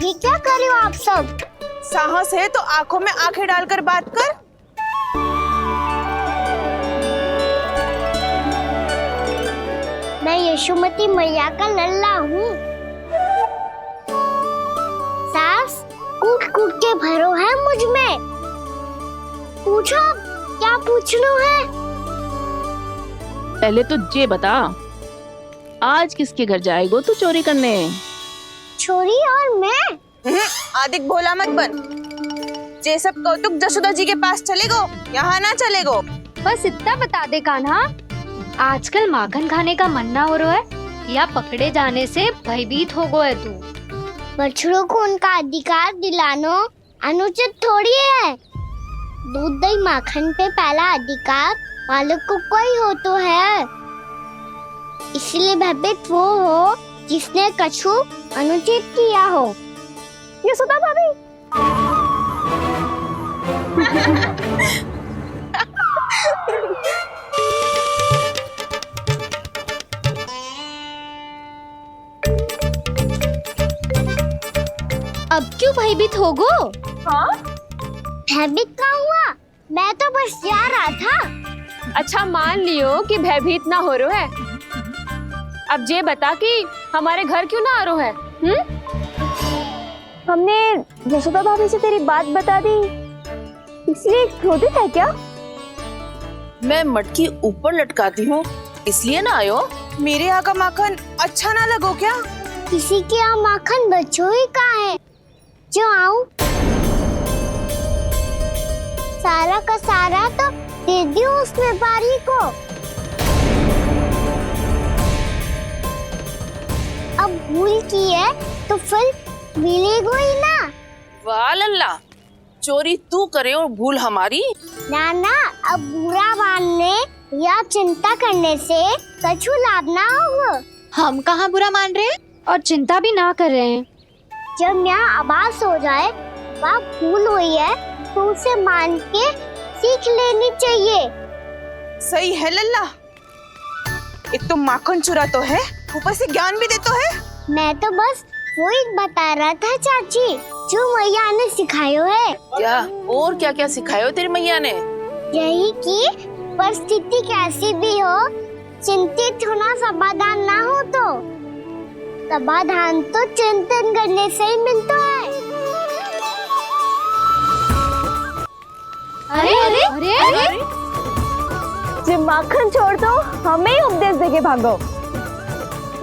ये क्या कर रहे हो आप सब? साहस है तो आंखों में आंखें डालकर बात कर। मैं यशोमती मैया का लल्ला हूँ। सास कूट कूट के भरो है मुझ में। पूछो क्या पूछना है? पहले तो ये बता, आज किसके घर जाएगो तू चोरी करने? छोरी और मैं? आदिक भोला मत बन। जे सब कौतुक जसोदा जी के पास चलेगो, यहाँ ना चलेगो। बस इतना बता दे कान्हा, आजकल माखन खाने का मन ना हो रहा है या पकड़े जाने से भयभीत हो गए तू? बछड़ों को उनका अधिकार दिलाना अनुचित थोड़ी है। दूध दही माखन पे पहला अधिकार मालिक को कोई हो तो है। इसलिए भयभीत वो हो जिसने कछु अनुचित किया हो। यशोदा भाभी। अब क्यों भयभीत हो गो? हाँ? भयभीत का हुआ? मैं तो बस जा रहा था। अच्छा मान लियो कि भयभीत ना हो रहा है। अब ये बता कि हमारे घर क्यों ना आ रहा है? हमने यशोदा भाभी से तेरी बात बता दी, इसलिए क्रोधित है क्या? मैं मटकी ऊपर लटकाती हूँ इसलिए ना आयो। मेरे यहाँ का माखन अच्छा ना लगो क्या? किसी के यहाँ माखन बच्चों ही कहाँ है जो आऊं? सारा का सारा तो दे दियो उस व्यापारी को। अब भूल की है तो फल मिलेगा ही ना। वाह लल्ला, चोरी तू करे और भूल हमारी। नाना, अब बुरा मानने या चिंता करने से कछु लाभ ना होगा। हम कहाँ बुरा मान रहे हैं और चिंता भी ना कर रहे हैं। जब यहाँ आभास हो जाए वहाँ भूल हुई है तो उसे मान के सीख लेनी चाहिए। सही है लल्ला, एक तो माखन चुरा तो है, ऊपर से ज्ञान भी देता है। मैं तो बस वही बता रहा था चाची जो मैया ने सिखायो है। क्या और क्या क्या सिखायो तेरी मैया ने? यही कि परिस्थिति कैसी भी हो, चिंतित होना समाधान ना हो तो समाधान तो चिंतन करने से ही मिलता है। अरे अरे अरे, अरे? जब माखन छोड़ दो हमें ही उपदेश देके भागो।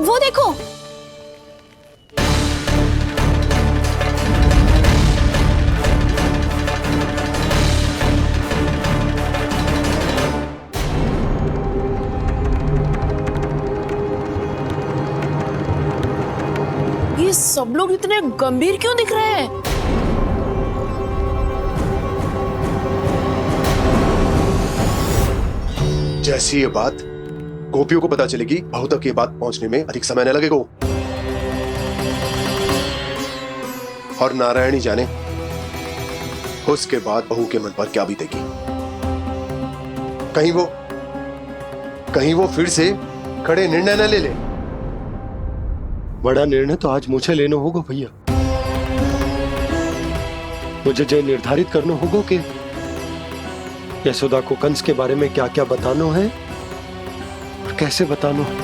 वो देखो, ये सब लोग इतने गंभीर क्यों दिख रहे हैं? जैसी ये बात गोपियों को पता चलेगी, बहू तक ये बात पहुंचने में अधिक समय न लगेगा। और नारायणी जाने उसके बाद बहू के मन पर क्या बीतेगी। कहीं वो फिर से खड़े निर्णय न ले ले। बड़ा निर्णय तो आज मुझे लेना होगा भैया। मुझे जो निर्धारित करना होगा कि यशोदा को कंस के बारे में क्या क्या बताना है और कैसे बताना है।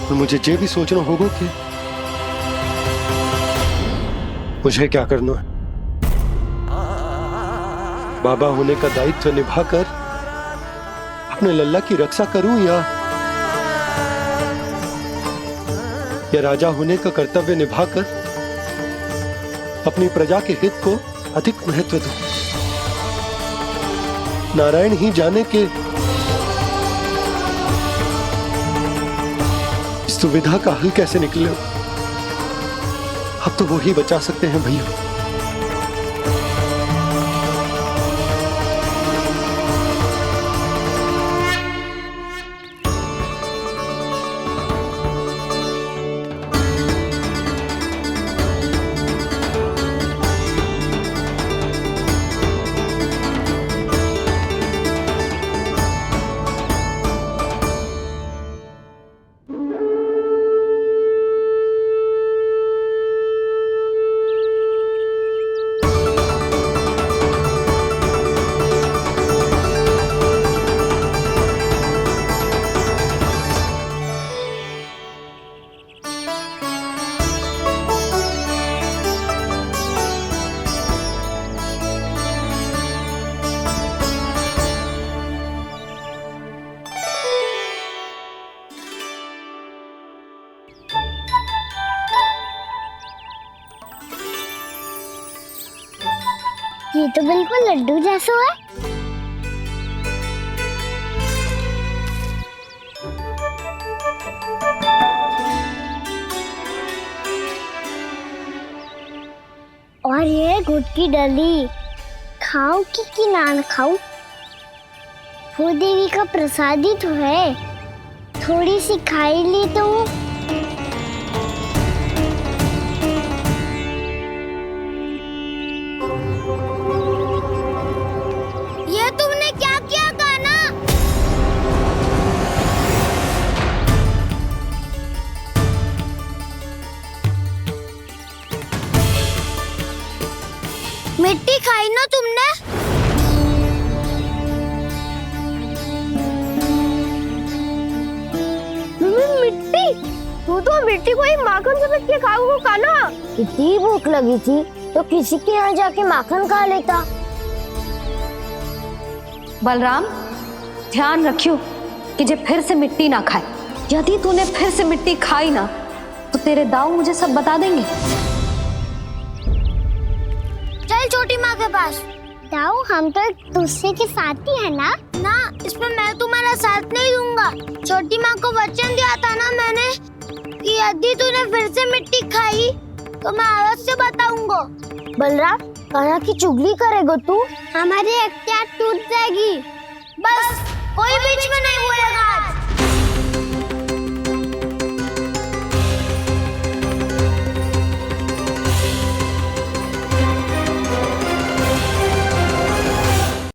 और मुझे ये भी सोचना होगा कि मुझे क्या करना है। बाबा होने का दायित्व निभाकर अपने लल्ला की रक्षा करूं या राजा होने का कर्तव्य निभाकर अपनी प्रजा के हित को अधिक महत्व दूं। नारायण ही जाने के इस दुविधा का हल कैसे निकले। अब तो वो ही बचा सकते हैं भैया। ये तो बिल्कुल लड्डू जैसा है। और ये गुड़ की डली खाऊं कि ना खाऊं? वो देवी का प्रसाद ही तो है, थोड़ी सी खाई ली तो सुना तुमने? मिट्टी, तू तो मिट्टी को ही माखन से पीट के खाओ कान्हा। कितनी भूख लगी थी तो किसी के यहाँ जाके माखन खा लेता। बलराम, ध्यान रखियो कि जे फिर से मिट्टी ना खाए। यदि तूने फिर से मिट्टी खाई ना तो तेरे दाऊ मुझे सब बता देंगे। चल छोटी माँ के पास। दाऊ, हम तो एक दूसरे के साथी है ना? ना, इसमें मैं तुम्हारा साथ नहीं दूंगा। छोटी माँ को वचन दिया था ना मैंने कि यदि तूने फिर से मिट्टी खाई तो मैं आवाज से बताऊंगा। बलराम, कान्हा की चुगली करेगा तू? हमारी अख्तियार टूट जाएगी। बस कोई बीच में नहीं बोले।